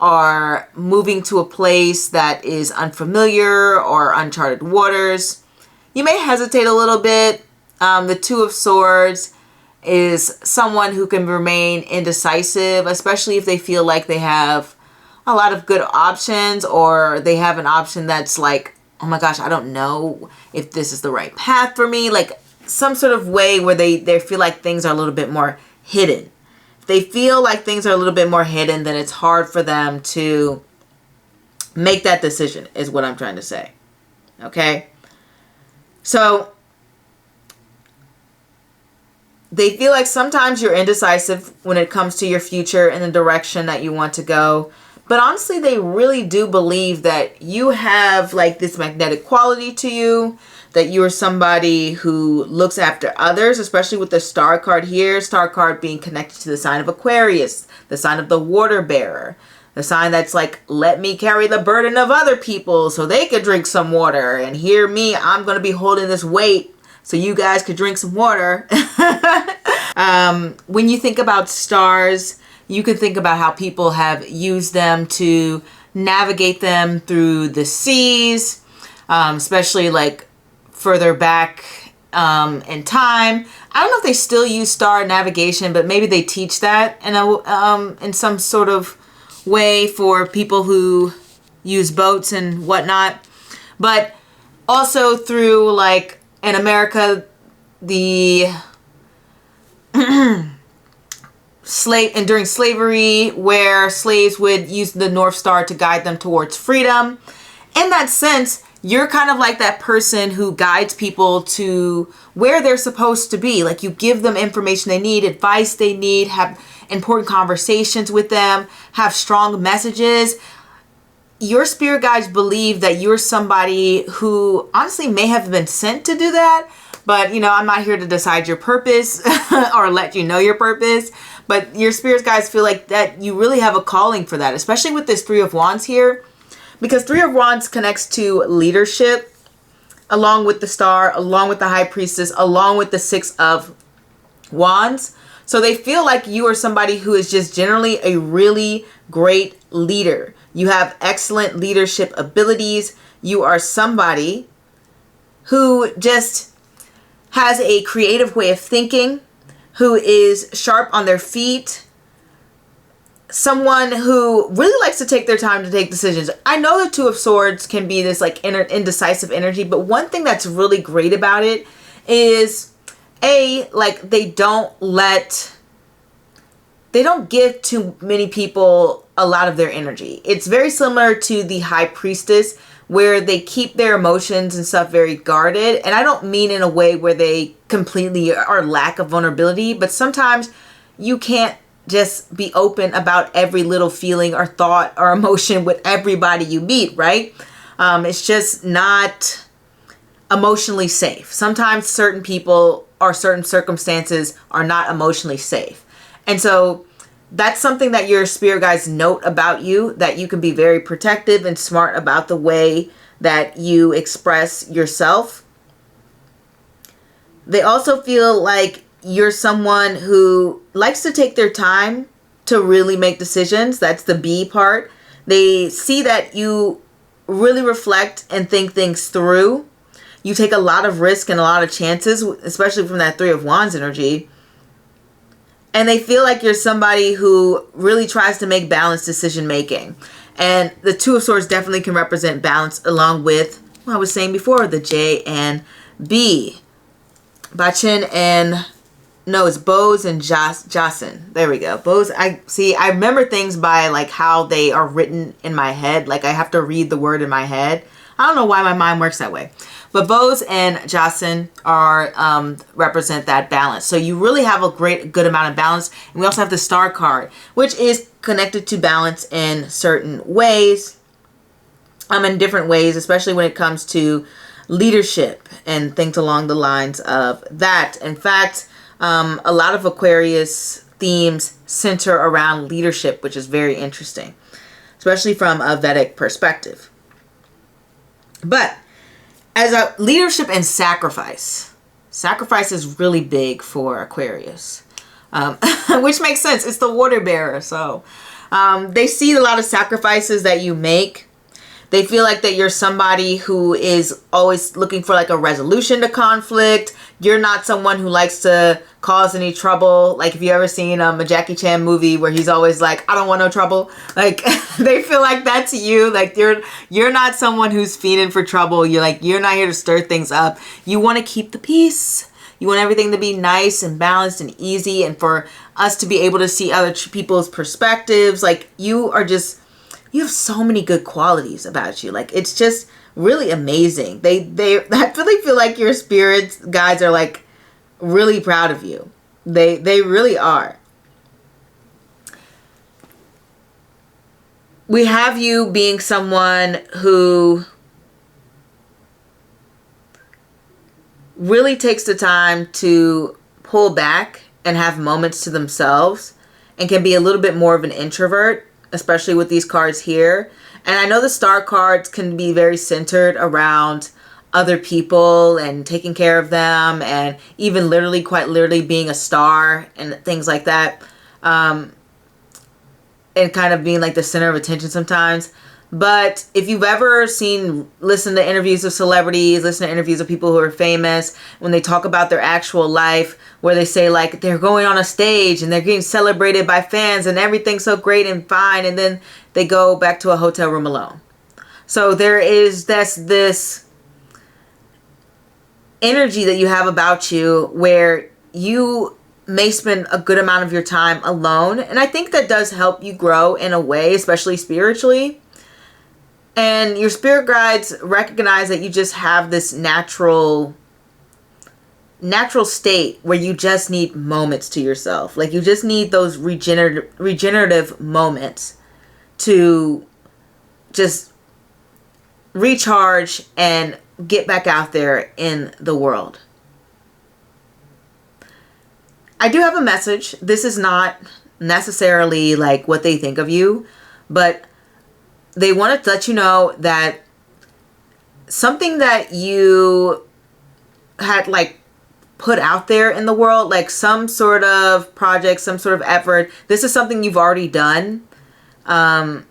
or moving to a place that is unfamiliar or uncharted waters, you may hesitate a little bit. The Two of Swords is someone who can remain indecisive, especially if they feel like they have a lot of good options, or they have an option that's like, oh my gosh, I don't know if this is the right path for me. Like some sort of way where they feel like things are a little bit more hidden. If they feel like things are a little bit more hidden, then it's hard for them to make that decision, is what I'm trying to say. Okay? So they feel like sometimes you're indecisive when it comes to your future and the direction that you want to go. But honestly, they really do believe that you have like this magnetic quality to you, that you're somebody who looks after others, especially with the Star card here. Star card being connected to the sign of Aquarius, the sign of the water bearer, the sign that's like, let me carry the burden of other people so they could drink some water. And hear me, I'm going to be holding this weight so you guys could drink some water. When you think about stars, you could think about how people have used them to navigate them through the seas, especially like further back in time. I don't know if they still use star navigation, but maybe they teach that in some sort of way for people who use boats and whatnot. But also through like in America, the during slavery, where slaves would use the North Star to guide them towards freedom. In that sense, you're kind of like that person who guides people to where they're supposed to be. Like, you give them information they need, advice they need, have important conversations with them, have strong messages. Your spirit guides believe that you're somebody who honestly may have been sent to do that. But, I'm not here to decide your purpose or let you know your purpose. But your spirit guides feel like that you really have a calling for that, especially with this Three of Wands here. Because Three of Wands connects to leadership, along with the Star, along with the High Priestess, along with the Six of Wands. So they feel like you are somebody who is just generally a really great leader. You have excellent leadership abilities. You are somebody who just has a creative way of thinking, who is sharp on their feet, someone who really likes to take their time to take decisions. I know the Two of Swords can be this like indecisive energy, but one thing that's really great about it is they don't give too many people a lot of their energy. It's very similar to the High Priestess, where they keep their emotions and stuff very guarded. And I don't mean in a way where they completely are lack of vulnerability, but sometimes you can't just be open about every little feeling or thought or emotion with everybody you meet, right? It's just not emotionally safe. Sometimes certain people or certain circumstances are not emotionally safe. And so that's something that your spirit guides note about you, that you can be very protective and smart about the way that you express yourself. They also feel like you're someone who likes to take their time to really make decisions. That's the B part. They see that you really reflect and think things through. You take a lot of risk and a lot of chances, especially from that Three of Wands energy. And they feel like you're somebody who really tries to make balanced decision making. And the Two of Swords definitely can represent balance, along with what I was saying before, the J and B. Bachin and, no, it's Bose and Jocelyn. There we go. Bose, I remember things by like how they are written in my head. Like I have to read the word in my head. I don't know why my mind works that way. But Bose and Jocelyn are represent that balance. So you really have a good amount of balance. And we also have the Star card, which is connected to balance in certain ways. In different ways, especially when it comes to leadership and things along the lines of that. In fact, a lot of Aquarius themes center around leadership, which is very interesting, especially from a Vedic perspective. But as a leadership and sacrifice is really big for Aquarius, which makes sense. It's the water bearer. So they see a lot of sacrifices that you make. They feel like that you're somebody who is always looking for like a resolution to conflict. You're not someone who likes to cause any trouble. Like if you ever seen a Jackie Chan movie where he's always like, I don't want no trouble. Like they feel like that's you. Like you're not someone who's feeding for trouble. You're not here to stir things up. You want to keep the peace. You want everything to be nice and balanced and easy, and for us to be able to see other people's perspectives. Like you have so many good qualities about you. Like it's just really amazing. I really feel like your spirits guides are like really proud of you. They really are. We have you being someone who really takes the time to pull back and have moments to themselves, and can be a little bit more of an introvert, especially with these cards here. And I know the Star cards can be very centered around other people and taking care of them, and even quite literally being a star and things like that. And kind of being like the center of attention sometimes. But if you've ever listened to interviews of celebrities, listen to interviews of people who are famous, when they talk about their actual life, where they say like they're going on a stage and they're getting celebrated by fans and everything's so great and fine, and then they go back to a hotel room alone. So there is this energy that you have about you where you may spend a good amount of your time alone. And I think that does help you grow in a way, especially spiritually. And your spirit guides recognize that you just have this natural state where you just need moments to yourself. Like you just need those regenerative moments to just recharge and get back out there in the world. I do have a message. This is not necessarily like what they think of you, but they want to let you know that something that you had like put out there in the world, like some sort of project, some sort of effort, this is something you've already done along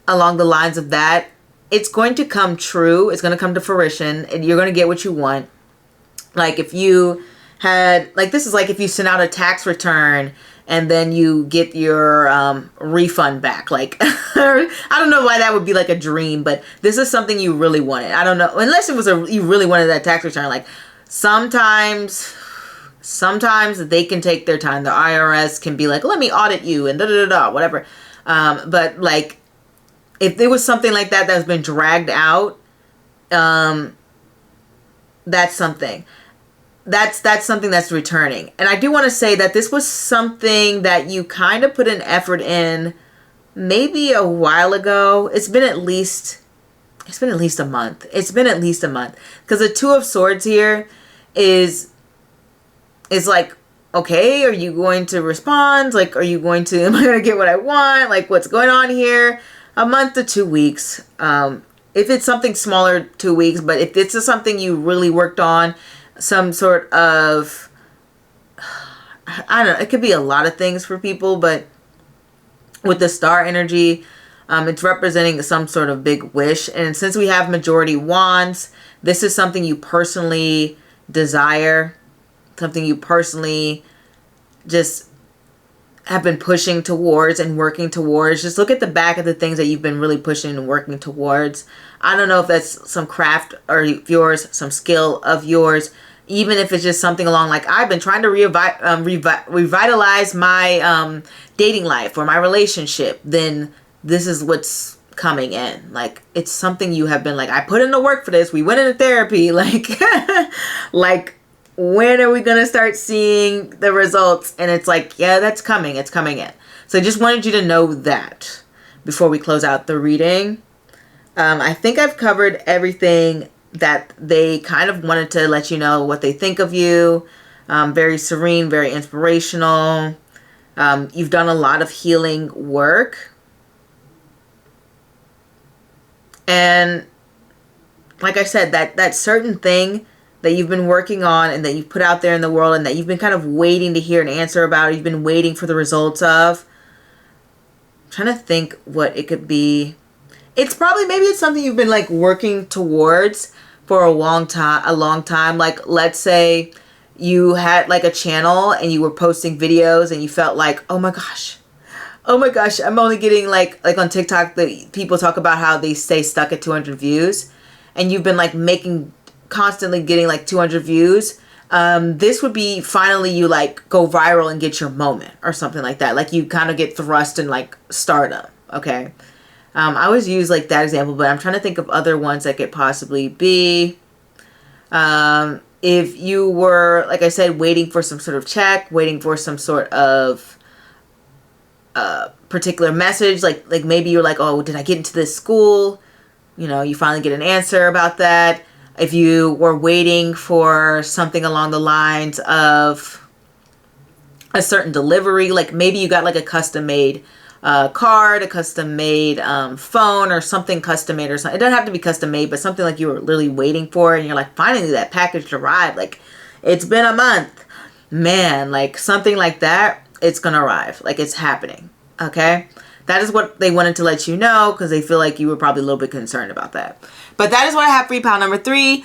the lines of that. It's going to come true. It's going to come to fruition and you're going to get what you want. Like if you had, like this is like if you sent out a tax return and then you get your refund back. Like, I don't know why that would be like a dream, but this is something you really wanted. I don't know, unless it was you really wanted that tax return. Like sometimes they can take their time. The IRS can be like, let me audit you and whatever. But like, if there was something like that that's been dragged out, that's something. That's something that's returning. And I do want to say that this was something that you kind of put an effort in maybe a while ago. It's been at least a month. It's been at least a month. Because the Two of Swords here is like, okay, are you going to respond? Like, am I going to get what I want? Like, what's going on here? A month to 2 weeks. If it's something smaller, 2 weeks. But if it's something you really worked on, some sort of, I don't know, it could be a lot of things for people, but with the star energy, it's representing some sort of big wish. And since we have majority wands, this is something you personally desire, something you personally just have been pushing towards and working towards. Just look at the back of the things that you've been really pushing and working towards. I don't know if that's some craft of yours, some skill of yours, even if it's just something along like I've been trying to revitalize my dating life or my relationship, then this is what's coming in. Like it's something you have been like, I put in the work for this. We went into therapy. Like, like when are we going to start seeing the results? And it's like, yeah, that's coming. It's coming in. So I just wanted you to know that before we close out the reading. I think I've covered everything that they kind of wanted to let you know what they think of you. Very serene, very inspirational. You've done a lot of healing work. And like I said, that certain thing that you've been working on and that you've put out there in the world and that you've been kind of waiting to hear an answer about, you've been waiting for the results of. I'm trying to think what it could be. It's probably, maybe it's something you've been like working towards for a long time. Like let's say you had like a channel and you were posting videos and you felt like, oh my gosh, I'm only getting like on TikTok, the people talk about how they stay stuck at 200 views and you've been like constantly getting like 200 views. This would be finally you like go viral and get your moment or something like that. Like you kind of get thrust in like stardom. Okay. I always use like that example, but I'm trying to think of other ones that could possibly be. If you were, like I said, waiting for some sort of check, waiting for some sort of particular message, like maybe you're like, oh, did I get into this school? You know, you finally get an answer about that. If you were waiting for something along the lines of a certain delivery, like maybe you got like a custom made card, a custom made phone or something custom made or something. It doesn't have to be custom made, but something like you were literally waiting for and you're like, finally that package arrived. Like it's been a month, man, like something like that. It's going to arrive. Like it's happening. Okay. That is what they wanted to let you know because they feel like you were probably a little bit concerned about that. But that is what I have for you, pile number 3.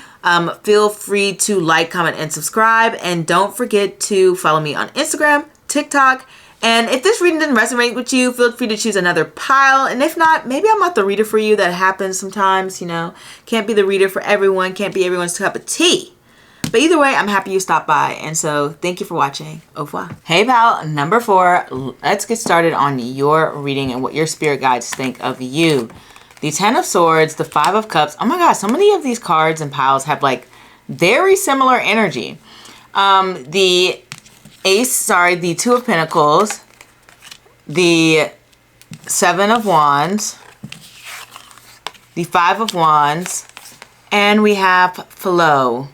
Feel free to like, comment, and subscribe. And don't forget to follow me on Instagram, TikTok, And if this reading didn't resonate with you, feel free to choose another pile. And if not, maybe I'm not the reader for you. That happens sometimes, you know. Can't be the reader for everyone. Can't be everyone's cup of tea. But either way, I'm happy you stopped by. And so thank you for watching. Au revoir. Hey, pal, number 4. Let's get started on your reading and what your spirit guides think of you. The 10 of Swords, the 5 of Cups. Oh my gosh, so many of these cards and piles have like very similar energy. The 2 of Pentacles, the 7 of Wands, the 5 of Wands, and we have flow.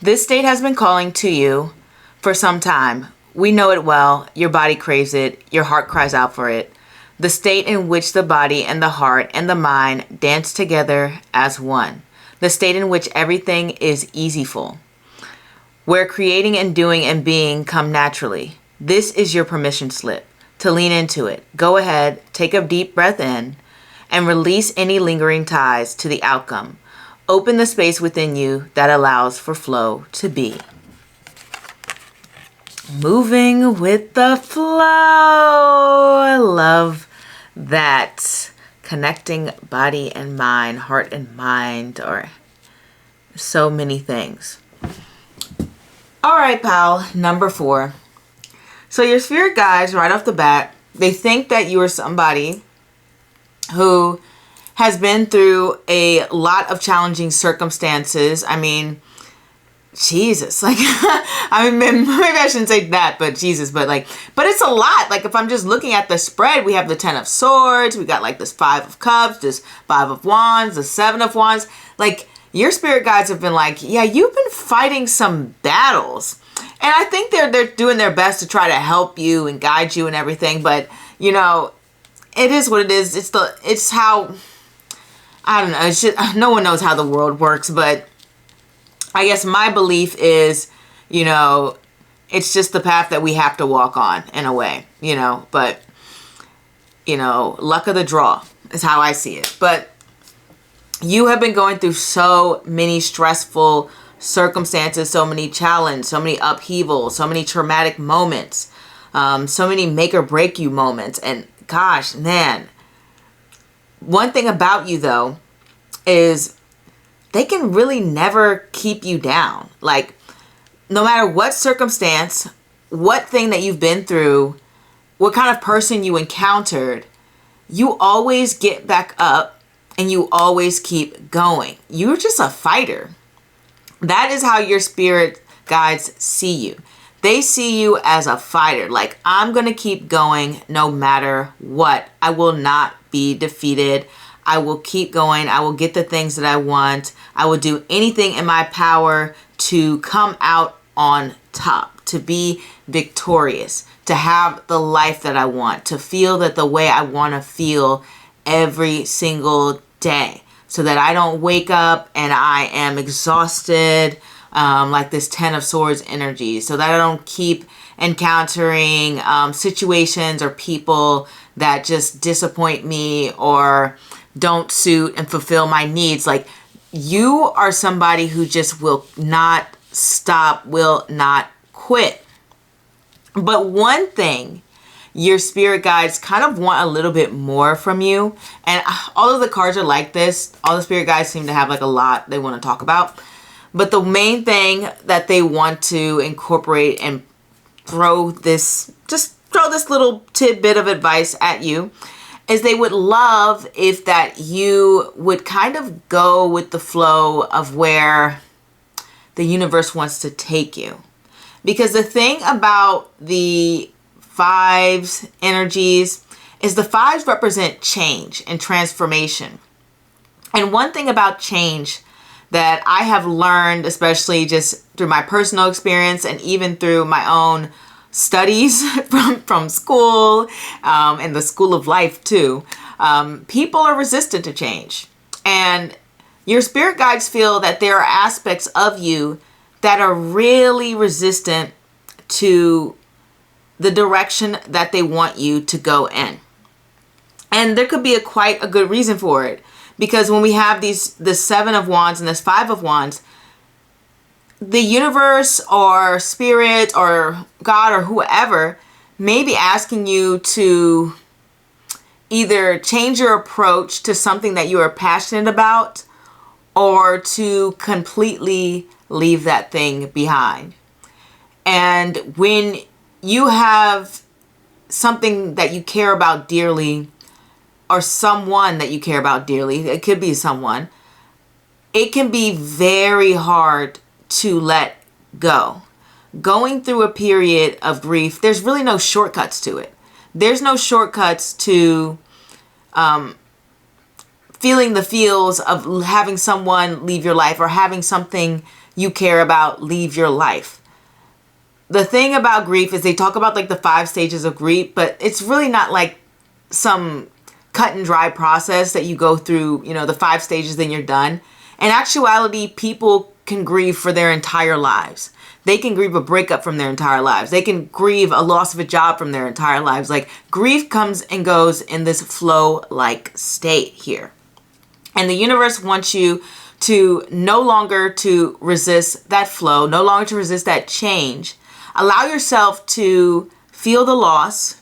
This state has been calling to you for some time. We know it well. Your body craves it. Your heart cries out for it. The state in which the body and the heart and the mind dance together as one. The state in which everything is easyful, where creating and doing and being come naturally. This is your permission slip to lean into it. Go ahead, take a deep breath in, and release any lingering ties to the outcome. Open the space within you that allows for flow to be. Moving with the flow. I love that. Connecting body and mind, heart and mind, or so many things. All right, pal, number 4. So your spirit guides, right off the bat, they think that you are somebody who has been through a lot of challenging circumstances. I mean, Jesus, like, I mean, maybe I shouldn't say that, but Jesus, but it's a lot. Like, if I'm just looking at the spread, we have the 10 of Swords, we got like this 5 of Cups, this 5 of Wands, the 7 of Wands. Like, your spirit guides have been like, yeah, you've been fighting some battles. And I think they're doing their best to try to help you and guide you and everything. But, you know, it is what it is. It's how, I don't know. It's just, no one knows how the world works, but I guess my belief is, you know, it's just the path that we have to walk on in a way, you know, but, you know, luck of the draw is how I see it. But you have been going through so many stressful circumstances, so many challenges, so many upheavals, so many traumatic moments, so many make or break you moments. And gosh, man, one thing about you though is they can really never keep you down. Like, no matter what circumstance, what thing that you've been through, what kind of person you encountered, you always get back up and you always keep going. You're just a fighter. That is how your spirit guides see you. They see you as a fighter. Like, I'm going to keep going no matter what. I will not be defeated. I will keep going. I will get the things that I want. I will do anything in my power to come out on top, to be victorious, to have the life that I want, to feel that the way I want to feel every single day, so that I don't wake up and I am exhausted, like this 10 of Swords energy, so that I don't keep encountering situations or people that just disappoint me or don't suit and fulfill my needs. Like, you are somebody who just will not stop, will not quit. But one thing your spirit guides kind of want a little bit more from you, and all of the cards are like this. All the spirit guides seem to have like a lot they want to talk about. But the main thing that they want to incorporate and throw this little tidbit of advice at you is they would love if that you would kind of go with the flow of where the universe wants to take you. Because the thing about the 5s energies is the 5s represent change and transformation. And one thing about change that I have learned, especially just through my personal experience and even through my own studies from school and the school of life too, people are resistant to change. And your spirit guides feel that there are aspects of you that are really resistant to the direction that they want you to go in. And there could be quite a good reason for it. Because when we have the 7 of Wands and this 5 of Wands, the universe or spirit or God or whoever maybe asking you to either change your approach to something that you are passionate about, or to completely leave that thing behind. And when you have something that you care about dearly, or someone that you care about dearly, it could be someone, it can be very hard to let go. Going through a period of grief, there's really no shortcuts to it. There's no shortcuts to feeling the feels of having someone leave your life, or having something you care about leave your life. The thing about grief is they talk about like the 5 stages of grief, but it's really not like some cut and dry process that you go through, you know, the 5 stages, then you're done. In actuality, people can grieve for their entire lives. They can grieve a breakup from their entire lives. They can grieve a loss of a job from their entire lives. Like, grief comes and goes in this flow-like state here. And the universe wants you to no longer to resist that flow, no longer to resist that change. Allow yourself to feel the loss,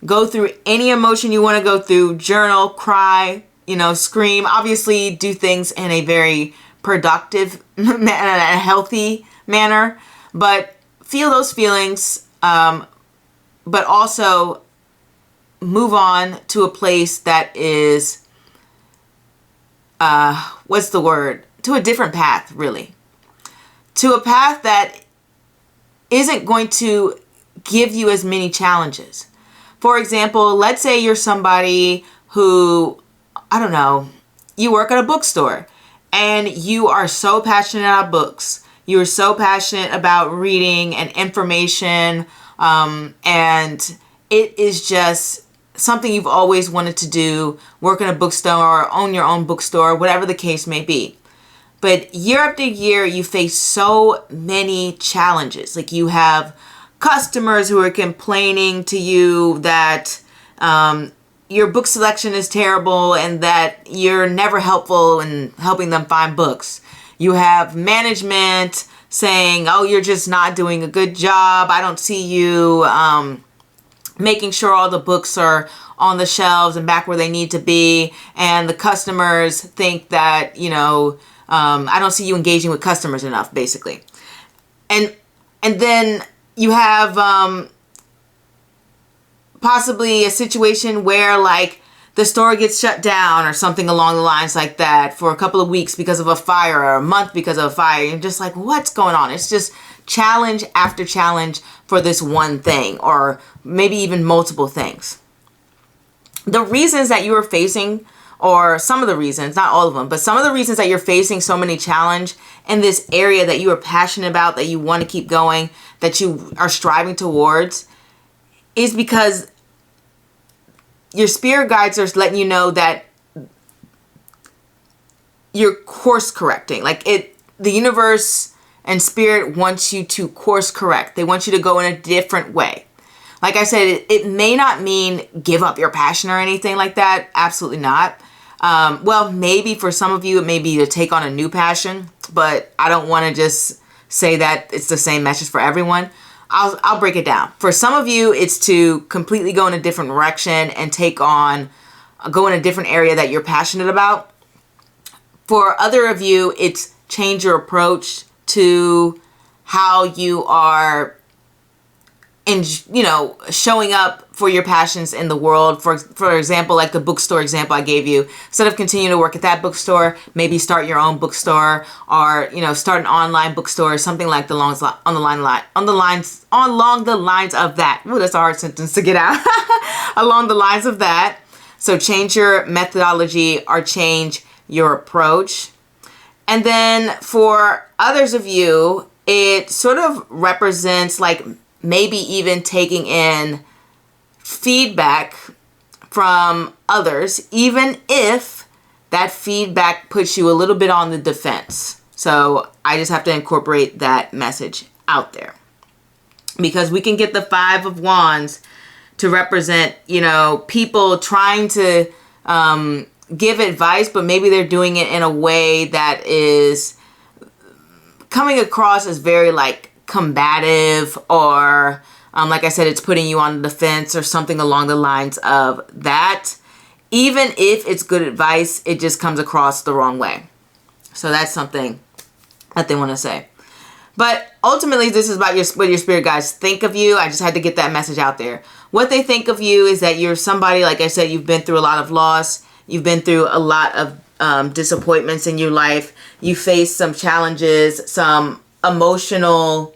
go through any emotion you want to go through, journal, cry, you know, scream. Obviously, do things in a very productive and a healthy manner, but feel those feelings, but also move on to a place that is, what's the word? To a different path, really. To a path that isn't going to give you as many challenges. For example, let's say you're somebody who, I don't know, you work at a bookstore and you are so passionate about books. You're so passionate about reading and information, and it is just something you've always wanted to do, work in a bookstore or own your own bookstore, whatever the case may be. But year after year, you face so many challenges. Like, you have customers who are complaining to you that your book selection is terrible and that you're never helpful in helping them find books. You have management saying, oh, you're just not doing a good job. I don't see you making sure all the books are on the shelves and back where they need to be. And the customers think that, you know, I don't see you engaging with customers enough, basically. And then you have possibly a situation where, like, the store gets shut down or something along the lines like that for a couple of weeks because of a fire, or a month because of a fire. You're just like, what's going on? It's just challenge after challenge for this one thing, or maybe even multiple things. The reasons that you are facing, or some of the reasons, not all of them, but some of the reasons that you're facing so many challenge in this area that you are passionate about, that you want to keep going, that you are striving towards, is because your spirit guides are letting you know that you're course correcting. Like, the universe and spirit wants you to course correct. They want you to go in a different way. Like I said, it may not mean give up your passion or anything like that. Absolutely not. Well, maybe for some of you, it may be to take on a new passion, but I don't want to just say that it's the same message for everyone. I'll break it down. For some of you, it's to completely go in a different direction and go in a different area that you're passionate about. For other of you, it's change your approach to how you are showing up for your passions in the world. For example, like the bookstore example I gave you, instead of continuing to work at that bookstore, maybe start your own bookstore, or start an online bookstore, something like along the lines of that. Ooh, that's a hard sentence to get out. Along the lines of that. So change your methodology or change your approach. And then for others of you, it sort of represents like maybe even taking in feedback from others, even if that feedback puts you a little bit on the defense. So I just have to incorporate that message out there, because we can get the 5 of Wands to represent, people trying to give advice, but maybe they're doing it in a way that is coming across as very like combative, or Like I said, it's putting you on the defense or something along the lines of that. Even if it's good advice, it just comes across the wrong way. So that's something that they want to say. But ultimately, this is about what your spirit guides think of you. I just had to get that message out there. What they think of you is that you're somebody, like I said, you've been through a lot of loss. You've been through a lot of disappointments in your life. You faced some challenges, some emotional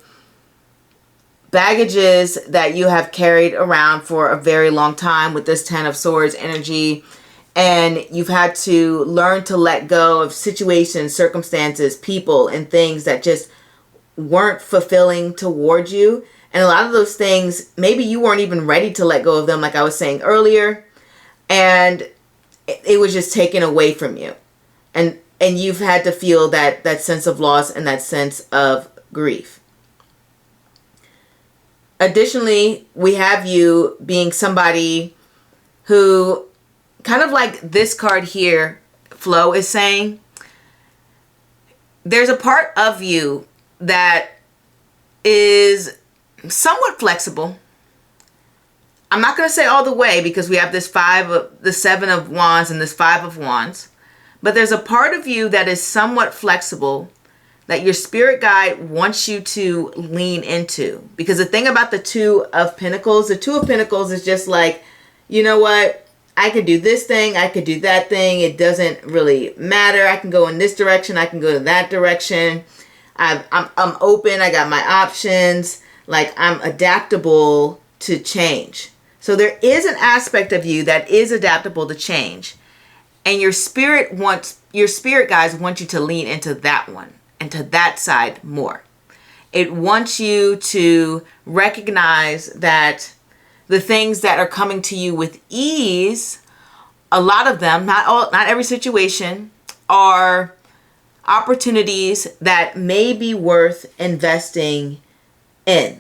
baggages that you have carried around for a very long time with this Ten of Swords energy. And you've had to learn to let go of situations, circumstances, people, and things that just weren't fulfilling towards you. And a lot of those things, maybe you weren't even ready to let go of them, like I was saying earlier. And it was just taken away from you. And you've had to feel that sense of loss and that sense of grief. Additionally, we have you being somebody who, kind of like this card here, Flo is saying, there's a part of you that is somewhat flexible. I'm not going to say all the way because we have the Seven of Wands and this Five of Wands. But there's a part of you that is somewhat flexible that your spirit guide wants you to lean into. Because the thing about the Two of Pentacles is just like, you know what? I could do this thing. I could do that thing. It doesn't really matter. I can go in this direction. I can go in that direction. I'm open. I got my options. Like, I'm adaptable to change. So there is an aspect of you that is adaptable to change. And your spirit guides want you to lean into that one, into that side more. It wants you to recognize that the things that are coming to you with ease, a lot of them, not every situation, are opportunities that may be worth investing in.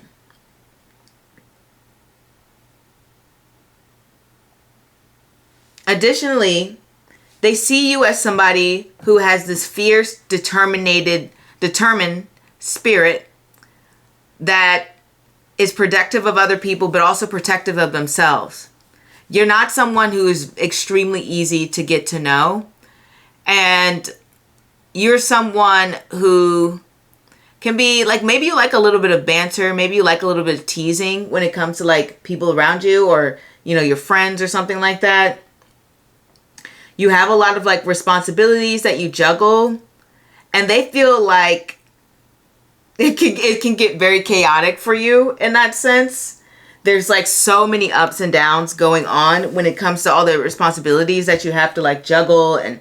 Additionally, they see you as somebody who has this fierce, determined spirit that is protective of other people, but also protective of themselves. You're not someone who is extremely easy to get to know. And you're someone who can be like, maybe you like a little bit of banter. Maybe you like a little bit of teasing when it comes to like people around you or, you know, your friends or something like that. You have a lot of like responsibilities that you juggle, and they feel like it can get very chaotic for you in that sense. There's like so many ups and downs going on when it comes to all the responsibilities that you have to like juggle and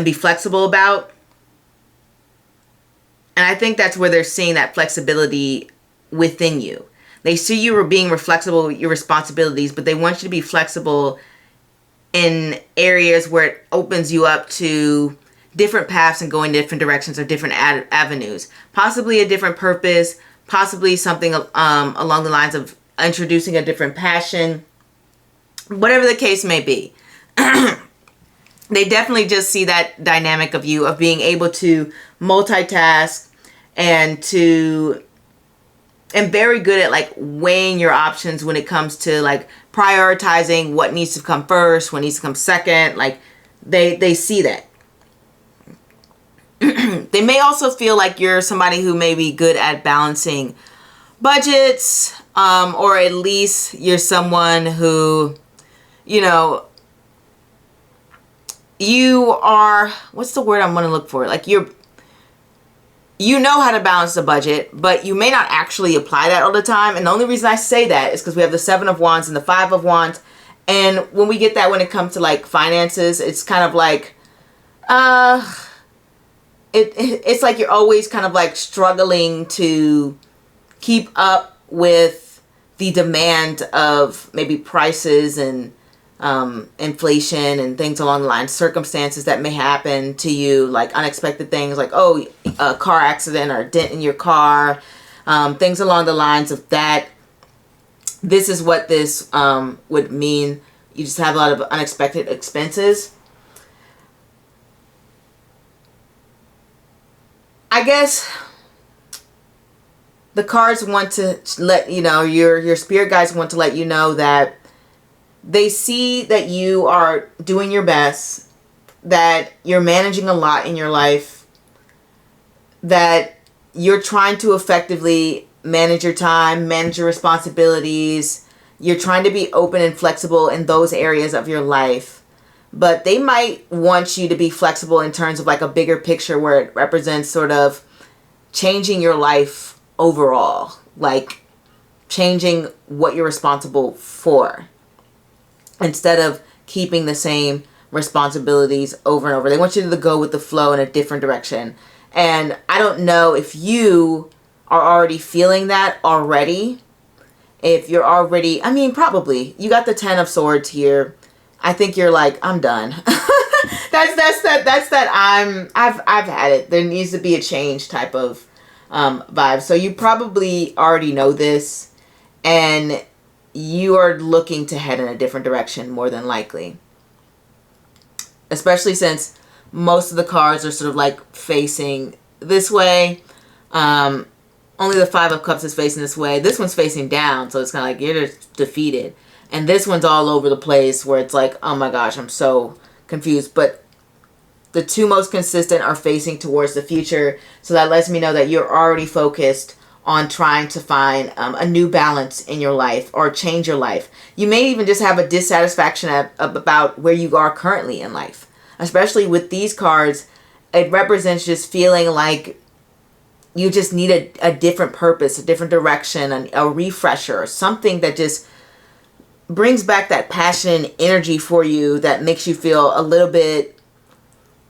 be flexible about. And I think that's where they're seeing that flexibility within you. They see you being flexible with your responsibilities, but they want you to be flexible in areas where it opens you up to different paths and going different directions or different avenues. Possibly a different purpose, possibly something along the lines of introducing a different passion. Whatever the case may be. They definitely just see that dynamic of you, of being able to multitask and very good at like weighing your options when it comes to like prioritizing what needs to come first, what needs to come second. Like they see that. They may also feel like you're somebody who may be good at balancing budgets, or at least you're someone who, you know, you are, what's the word I'm going to look for? Like you know how to balance the budget, but you may not actually apply that all the time. And the only reason I say that is because we have the Seven of Wands and the Five of Wands. And when we get that when it comes to like finances, it's kind of like, it's like you're always kind of like struggling to keep up with the demand of maybe prices and inflation and things along the line, circumstances that may happen to you, like unexpected things like, oh, a car accident or a dent in your car, things along the lines of that. This is what this would mean. You just have a lot of unexpected expenses. I guess the cards want to let you know, your spirit guides want to let you know that they see that you are doing your best, that you're managing a lot in your life, that you're trying to effectively manage your time, manage your responsibilities. You're trying to be open and flexible in those areas of your life. But they might want you to be flexible in terms of like a bigger picture where it represents sort of changing your life overall, like changing what you're responsible for instead of keeping the same responsibilities over and over. They want you to go with the flow in a different direction. And I don't know if you are already feeling that already. If you're already, I mean, probably. You got the 10 of Swords here. I think you're like, I'm done. I've had it. There needs to be a change type of vibe. So you probably already know this, and you are looking to head in a different direction more than likely. Especially since most of the cards are sort of like facing this way. Only the 5 of Cups is facing this way. This one's facing down, so it's kind of like you're just defeated. And this one's all over the place where it's like, oh my gosh, I'm so confused. But the 2 most consistent are facing towards the future. So that lets me know that you're already focused on trying to find a new balance in your life or change your life. You may even just have a dissatisfaction about where you are currently in life. Especially with these cards, it represents just feeling like you just need a different purpose, a different direction, a refresher, something that just brings back that passion and energy for you that makes you feel a little bit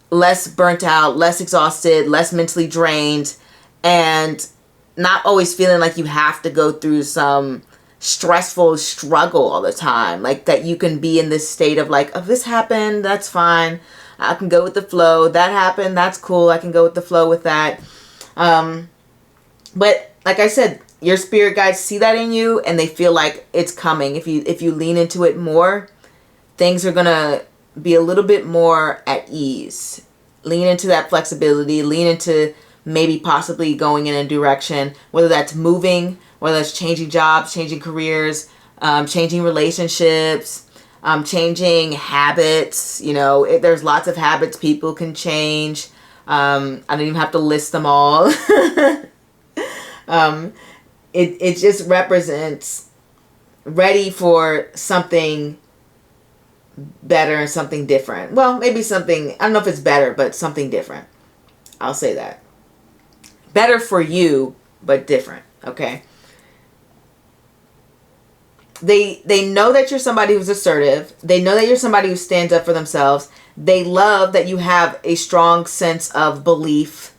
less burnt out, less exhausted, less mentally drained, and not always feeling like you have to go through some stressful struggle all the time. Like that you can be in this state of like, oh, this happened, that's fine. I can go with the flow. That happened, that's cool. I can go with the flow with that. But like I said, your spirit guides see that in you and they feel like it's coming. If you lean into it more, things are going to be a little bit more at ease. Lean into that flexibility, lean into maybe possibly going in a direction, whether that's moving, whether that's changing jobs, changing careers, changing relationships, changing habits. You know, there's lots of habits people can change. I don't even have to list them all. It just represents ready for something better and something different. Well, maybe something, I don't know if it's better, but something different. I'll say that. Better for you, but different. Okay. They know that you're somebody who's assertive. They know that you're somebody who stands up for themselves. They love that you have a strong sense of belief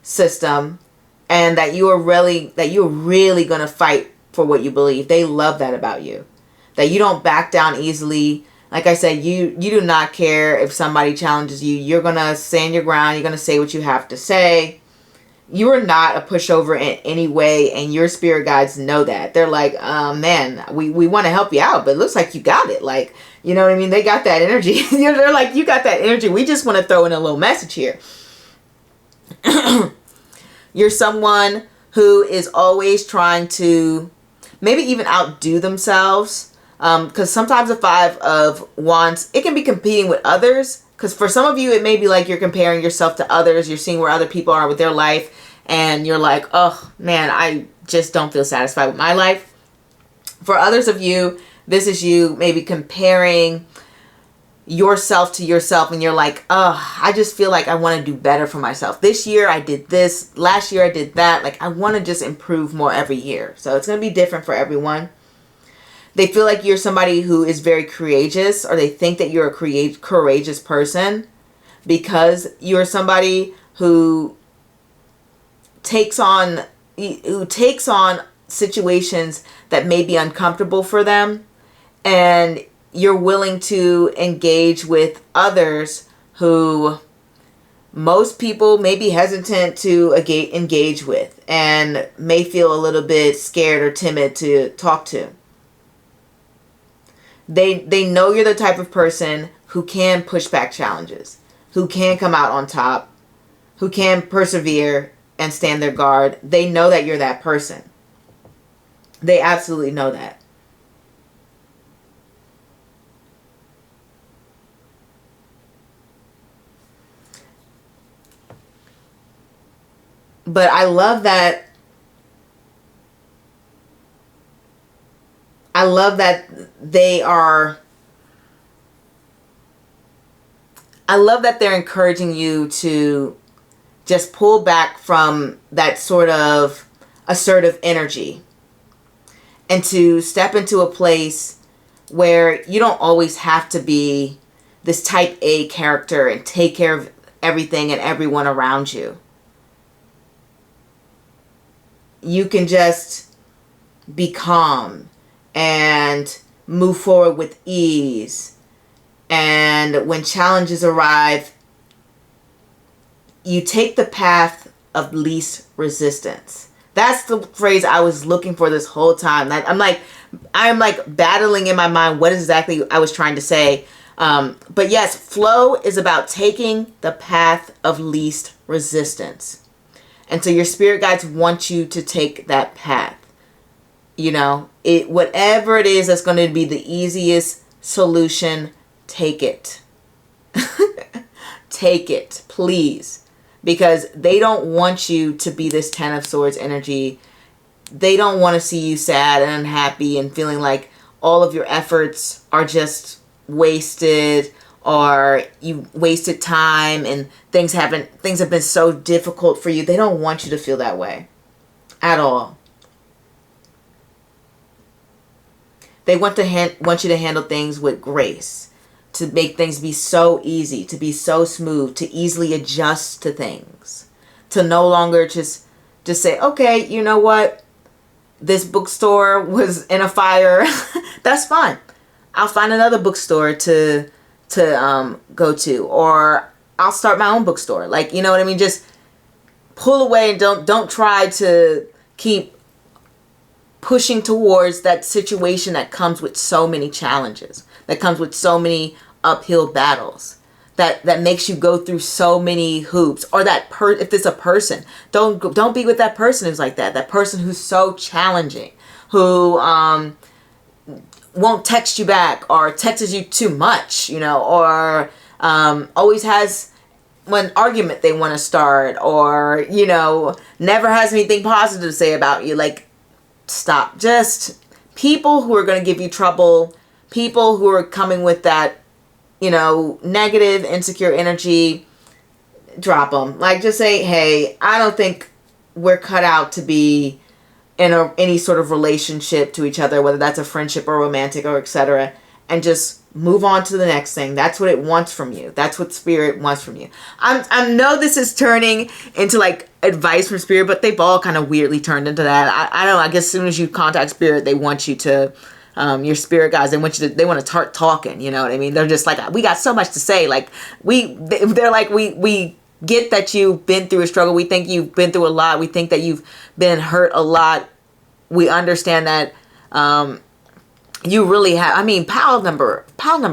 system and that you're really going to fight for what you believe. They love that about you. That you don't back down easily. Like I said, you do not care if somebody challenges you. You're going to stand your ground. You're going to say what you have to say. You are not a pushover in any way, and your spirit guides know that. They're like, man, we want to help you out, but it looks like you got it. Like, you know what I mean? They got that energy. They're like, you got that energy. We just want to throw in a little message here. You're someone who is always trying to maybe even outdo themselves. Because sometimes the 5 of Wands, it can be competing with others. Because for some of you, it may be like you're comparing yourself to others. You're seeing where other people are with their life. And you're like, oh, man, I just don't feel satisfied with my life. For others of you, this is you maybe comparing yourself to yourself. And you're like, oh, I just feel like I want to do better for myself. This year, I did this. Last year, I did that. Like, I want to just improve more every year. So it's going to be different for everyone. They feel like you're somebody who is very courageous, or they think that you're a courageous person because you're somebody who takes on situations that may be uncomfortable for them, and you're willing to engage with others who most people may be hesitant to engage with and may feel a little bit scared or timid to talk to. They know you're the type of person who can push back challenges, who can come out on top, who can persevere and stand their guard. They know that you're that person. They absolutely know that. But I love that. I love that they are. I love that they're encouraging you to just pull back from that sort of assertive energy and to step into a place where you don't always have to be this type A character and take care of everything and everyone around you. You can just be calm and move forward with ease. And when challenges arrive, you take the path of least resistance. That's the phrase I was looking for this whole time. I'm like battling in my mind what exactly I was trying to say. But yes, flow is about taking the path of least resistance. And so your spirit guides want you to take that path. You know, whatever it is that's going to be the easiest solution, take it. Take it, please. Because they don't want you to be this Ten of Swords energy. They don't want to see you sad and unhappy and feeling like all of your efforts are just wasted, or you wasted time and things have been so difficult for you. They don't want you to feel that way at all. They want you to handle things with grace, to make things be so easy, to be so smooth, to easily adjust to things, to no longer just say, okay, you know what? This bookstore was in a fire. That's fine. I'll find another bookstore to go to, or I'll start my own bookstore. Like, you know what I mean? Just pull away and don't try to keep pushing towards that situation that comes with so many challenges, that comes with so many uphill battles, that makes you go through so many hoops. Or if it's a person, don't be with that person who's like that person who's so challenging, who won't text you back, or texts you too much, you know, or always has an argument they want to start, or, you know, never has anything positive to say about you. Like, stop. Just people who are going to give you trouble, people who are coming with that, you know, negative, insecure energy, drop them. Like, just say, hey, I don't think we're cut out to be in any sort of relationship to each other, whether that's a friendship or romantic or etc., and just move on to the next thing. That's what it wants from you. That's what spirit wants from you. I know this is turning into like advice from spirit, but they've all kind of weirdly turned into that. I don't know. I guess as soon as you contact spirit, they want you to, your spirit guys, they want to start talking. You know what I mean? They're just like, we got so much to say. Like they're like, we get that you've been through a struggle. We think you've been through a lot. We think that you've been hurt a lot. We understand that you really have. I mean, pile number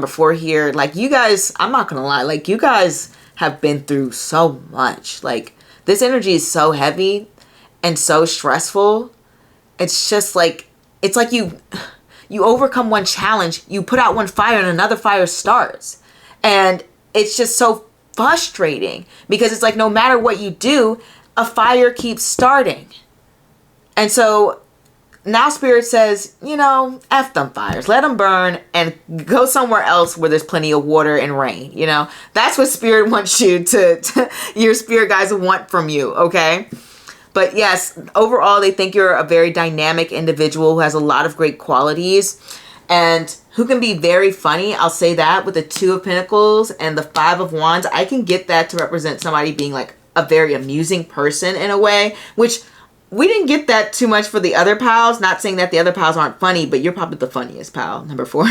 4 here. Like, you guys, I'm not gonna lie. Like, you guys have been through so much. Like, this energy is so heavy and so stressful. It's just like, it's like you overcome one challenge, you put out one fire, and another fire starts, and it's just so frustrating because it's like no matter what you do, a fire keeps starting. And so now spirit says, you know, F them fires, let them burn and go somewhere else where there's plenty of water and rain. You know, that's what spirit wants you to your spirit guides want from you. Okay. But yes, overall, they think you're a very dynamic individual who has a lot of great qualities and who can be very funny. I'll say that with the 2 of Pentacles and the 5 of Wands. I can get that to represent somebody being like a very amusing person in a way, which we didn't get that too much for the other pals. Not saying that the other pals aren't funny, but you're probably the funniest pal, number 4.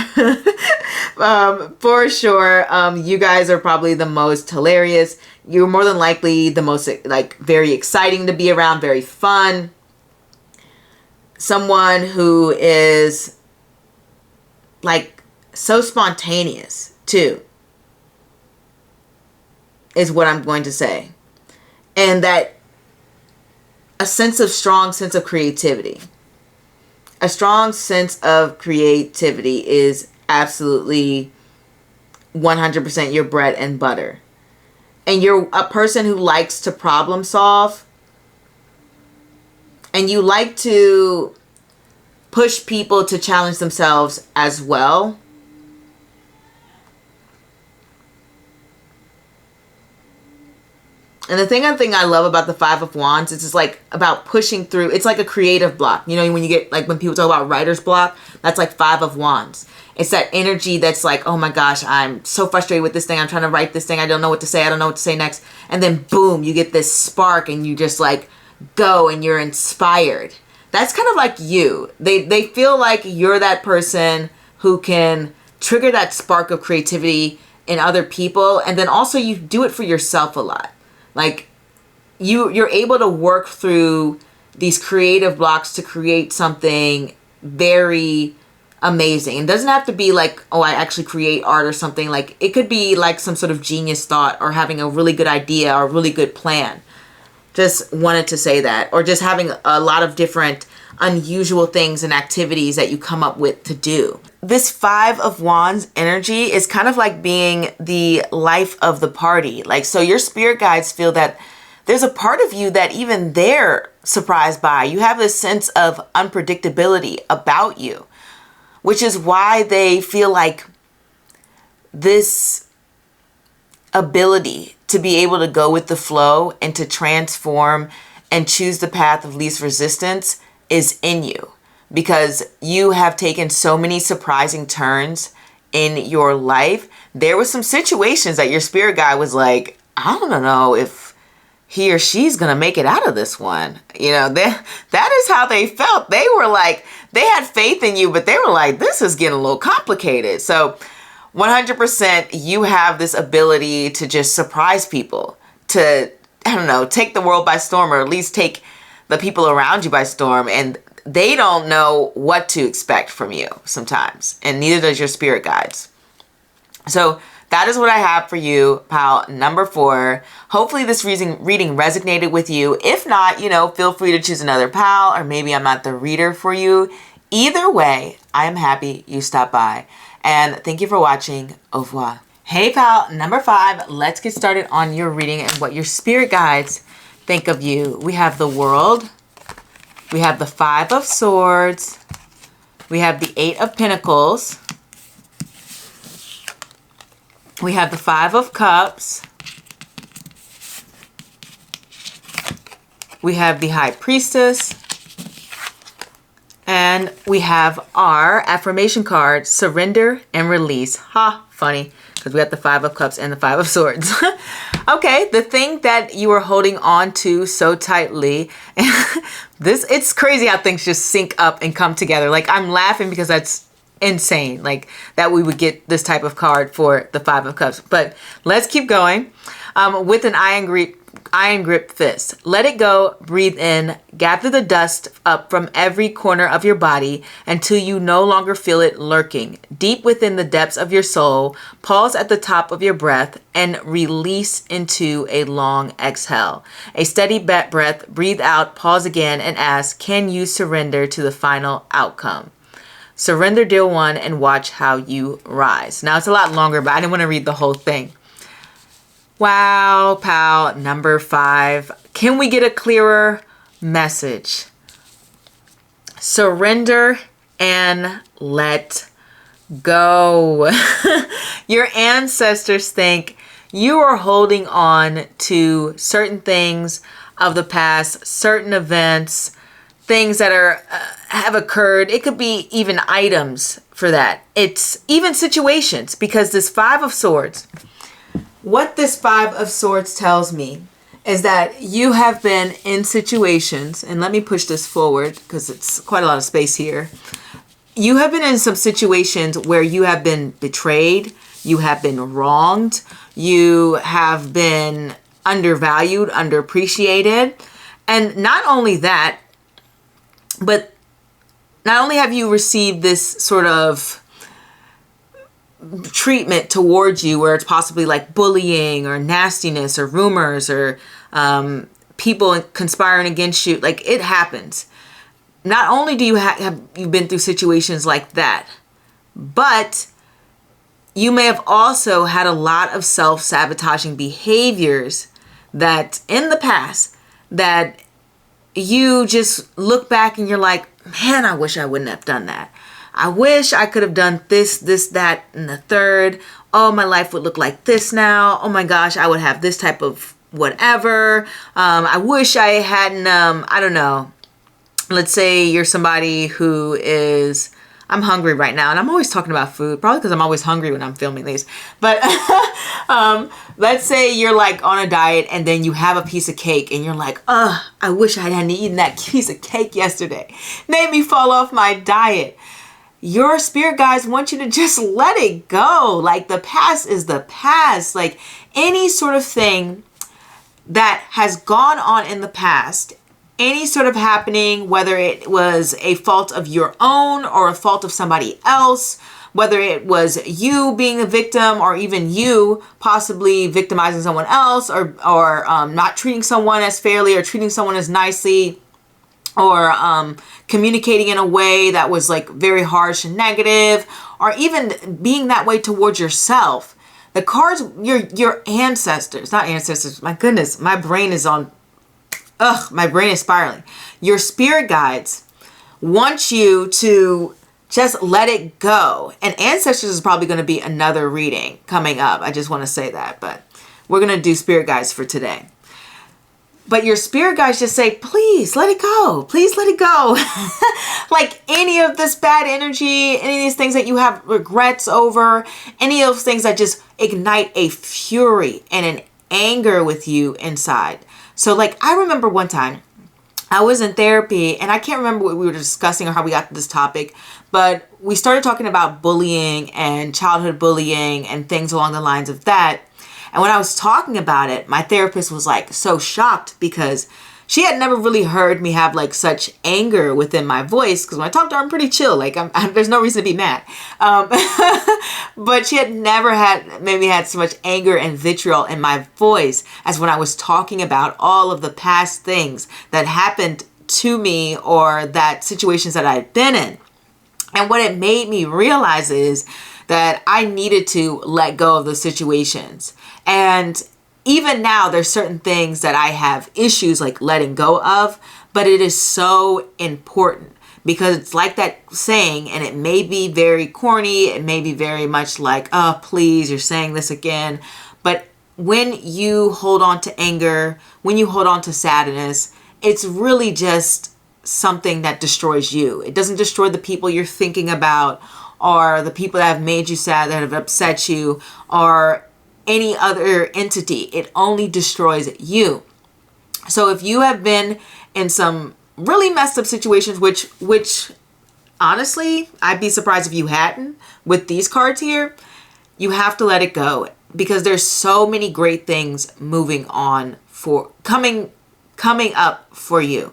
For sure. You guys are probably the most hilarious. You're more than likely the most, like, very exciting to be around, very fun. Someone who is, like, so spontaneous, too, is what I'm going to say. And that a strong sense of creativity. A strong sense of creativity is absolutely 100% your bread and butter. And you're a person who likes to problem solve. And you like to push people to challenge themselves as well. And the thing I love about the Five of Wands is it's like about pushing through. It's like a creative block. You know, when you get, like when people talk about writer's block, that's like Five of Wands. It's that energy that's like, oh my gosh, I'm so frustrated with this thing. I'm trying to write this thing. I don't know what to say. I don't know what to say next. And then boom, you get this spark and you just like go and you're inspired. That's kind of like you. They feel like you're that person who can trigger that spark of creativity in other people. And then also you do it for yourself a lot. Like you're able to work through these creative blocks to create something very amazing. It doesn't have to be like, oh, I actually create art or something. Like it could be like some sort of genius thought or having a really good idea or a really good plan. Just wanted to say that. Or just having a lot of different unusual things and activities that you come up with to do. This Five of Wands energy is kind of like being the life of the party. Like, so your spirit guides feel that there's a part of you that even they're surprised by. You have this sense of unpredictability about you, which is why they feel like this ability to be able to go with the flow and to transform and choose the path of least resistance is in you, because you have taken so many surprising turns in your life. There were some situations that your spirit guide was like, I don't know if he or she's gonna make it out of this one. You know, that is how they felt. They were like, they had faith in you, but they were like, this is getting a little complicated. So 100% you have this ability to just surprise people, to, I don't know, take the world by storm, or at least take the people around you by storm, and they don't know what to expect from you sometimes, and neither does your spirit guides. So that is what I have for you, pal number 4. Hopefully this reading resonated with you. If not, you know, feel free to choose another pal, or maybe I'm not the reader for you. Either way, I am happy you stopped by, and thank you for watching. Au revoir. Hey pal number 5, let's get started on your reading and what your spirit guides think of you. We have the World. We have the Five of Swords. We have the Eight of Pentacles. We have the Five of Cups. We have the High Priestess. And we have our affirmation card, Surrender and Release. Ha, funny, because we got the Five of Cups and the Five of Swords. Okay, the thing that you are holding on to so tightly, it's crazy how things just sync up and come together. Like, I'm laughing because that's insane, like that we would get this type of card for the Five of Cups. But let's keep going. With an iron grip fist. Let it go, breathe in, gather the dust up from every corner of your body until you no longer feel it lurking. Deep within the depths of your soul, pause at the top of your breath and release into a long exhale. A steady breath, breathe out, pause again, and ask, can you surrender to the final outcome? Surrender deal 1 and watch how you rise. Now, it's a lot longer, but I didn't want to read the whole thing. Wow, pal number 5. Can we get a clearer message? Surrender and let go. Your ancestors think you are holding on to certain things of the past, certain events, things that have occurred. It could be even items for that. It's even situations, because this Five of Swords, what this Five of Swords tells me is that you have been in situations, and let me push this forward because it's quite a lot of space here. You have been in some situations where you have been betrayed, you have been wronged, you have been undervalued, underappreciated. And not only that, but not only have you received this sort of treatment towards you where it's possibly like bullying or nastiness or rumors or people conspiring against you, like it happens. not only do you have you been through situations like that, but you may have also had a lot of self-sabotaging behaviors that in the past that you just look back and you're like, man, I wish I wouldn't have done that. I wish I could have done this, that, and the third. Oh, my life would look like this now. Oh my gosh, I would have this type of whatever. I wish I hadn't, I don't know. Let's say you're somebody who is, I'm hungry right now, and I'm always talking about food, probably because I'm always hungry when I'm filming these. But let's say you're like on a diet and then you have a piece of cake and you're like, I wish I hadn't eaten that piece of cake yesterday. Made me fall off my diet. Your spirit guides want you to just let it go. Like, the past is the past. Like, any sort of thing that has gone on in the past, any sort of happening, whether it was a fault of your own or a fault of somebody else, whether it was you being a victim or even you possibly victimizing someone else or not treating someone as fairly or treating someone as nicely, or communicating in a way that was like very harsh and negative, or even being that way towards yourself. The cards, your ancestors, not ancestors, my goodness, my brain is spiraling. Your spirit guides want you to just let it go. And ancestors is probably going to be another reading coming up. I just want to say that, but we're going to do spirit guides for today. But your spirit guides just say, please let it go. Please let it go. Like, any of this bad energy, any of these things that you have regrets over, any of those things that just ignite a fury and an anger with you inside. So like, I remember one time I was in therapy and I can't remember what we were discussing or how we got to this topic, but we started talking about bullying and childhood bullying and things along the lines of that. And when I was talking about it, my therapist was like so shocked because she had never really heard me have like such anger within my voice. Because when I talk to her, I'm pretty chill. Like, there's no reason to be mad. But she had never had so much anger and vitriol in my voice as when I was talking about all of the past things that happened to me or that situations that I'd been in. And what it made me realize is that I needed to let go of those situations. And even now, there's certain things that I have issues like letting go of, but it is so important because it's like that saying, and it may be very corny, it may be very much like, oh, please, you're saying this again. But when you hold on to anger, when you hold on to sadness, it's really just something that destroys you. It doesn't destroy the people you're thinking about or the people that have made you sad, that have upset you, or any other entity. It only destroys you. So if you have been in some really messed up situations, which honestly, I'd be surprised if you hadn't with these cards here, you have to let it go because there's so many great things moving on for coming up for you.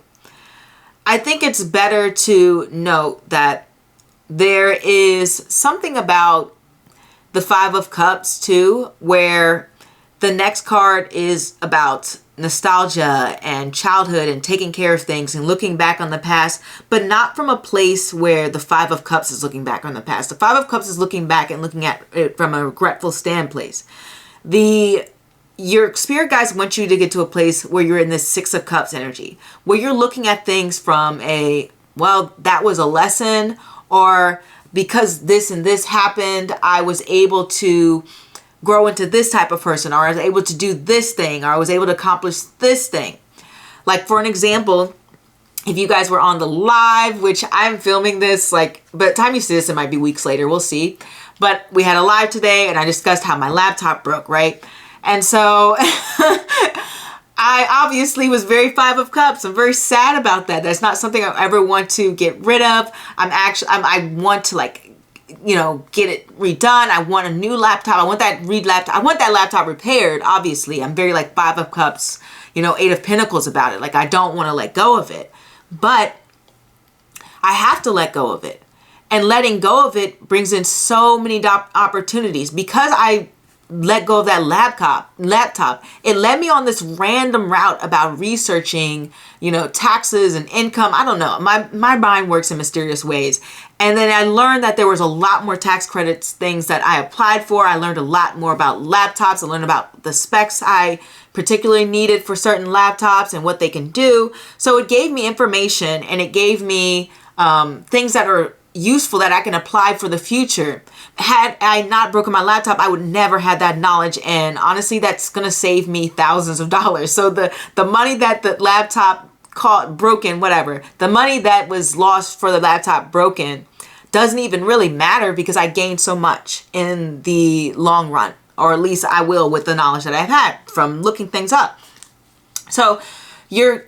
I think it's better to note that there is something about the Five of Cups too, where the next card is about nostalgia and childhood and taking care of things and looking back on the past, but not from a place where the Five of Cups is looking back on the past. The Five of Cups is looking back and looking at it from a regretful stand place. Your spirit guides want you to get to a place where you're in this Six of Cups energy, where you're looking at things from that was a lesson, or because this and this happened, I was able to grow into this type of person, or I was able to do this thing, or I was able to accomplish this thing. Like, for an example, if you guys were on the live, which I'm filming this, like, by the time you see this, it might be weeks later, we'll see. But we had a live today and I discussed how my laptop broke, right? And so I obviously was very Five of Cups. I'm very sad about that. That's not something I ever want to get rid of. I want to get it redone. I want a new laptop. I want that laptop repaired. Obviously, I'm very like Five of Cups, Eight of Pentacles about it. Like, I don't want to let go of it, but I have to let go of it. And letting go of it brings in so many opportunities because I let go of that laptop. It led me on this random route about researching, taxes and income. I don't know. My mind works in mysterious ways. And then I learned that there was a lot more tax credits things that I applied for. I learned a lot more about laptops. I learned about the specs I particularly needed for certain laptops and what they can do. So it gave me information, and it gave me things that are useful that I can apply for the future. Had I not broken my laptop, I would never have that knowledge, and honestly, that's gonna save me thousands of dollars. So the money that the laptop broken, whatever, the money that was lost for the laptop broken doesn't even really matter, because I gained so much in the long run, or at least I will with the knowledge that I've had from looking things up. So your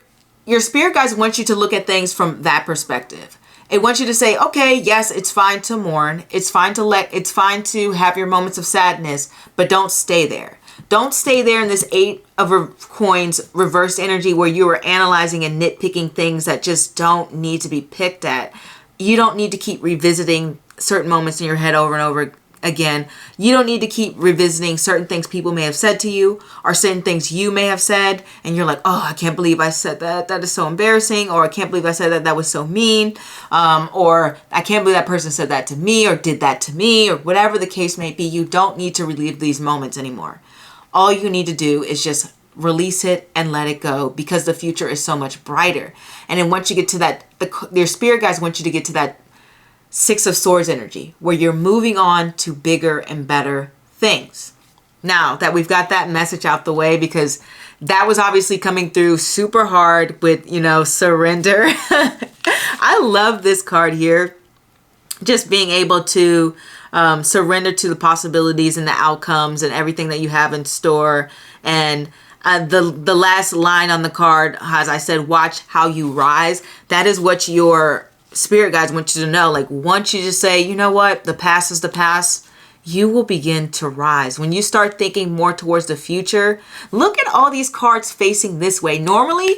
spirit guides want you to look at things from that perspective. It wants you to say, okay, yes, it's fine to mourn. It's fine to have your moments of sadness, but don't stay there. Don't stay there in this 8 of coins reverse energy where you are analyzing and nitpicking things that just don't need to be picked at. You don't need to keep revisiting certain moments in your head over and over again. You don't need to keep revisiting certain things people may have said to you, or certain things you may have said, and you're like, oh, I can't believe I said that. That is so embarrassing. Or I can't believe I said that. That was so mean. Or I can't believe that person said that to me or did that to me, or whatever the case may be. You don't need to relive these moments anymore. All you need to do is just release it and let it go, because the future is so much brighter. And then once you get to that, your spirit guides want you to get to that 6 of Swords energy, where you're moving on to bigger and better things. Now that we've got that message out the way, because that was obviously coming through super hard with, surrender. I love this card here. Just being able to surrender to the possibilities and the outcomes and everything that you have in store. And the last line on the card, as I said, watch how you rise. That is what your spirit guides want you to know. Like, once you just say, you know what, the past is the past, you will begin to rise. When you start thinking more towards the future, look at all these cards facing this way. Normally,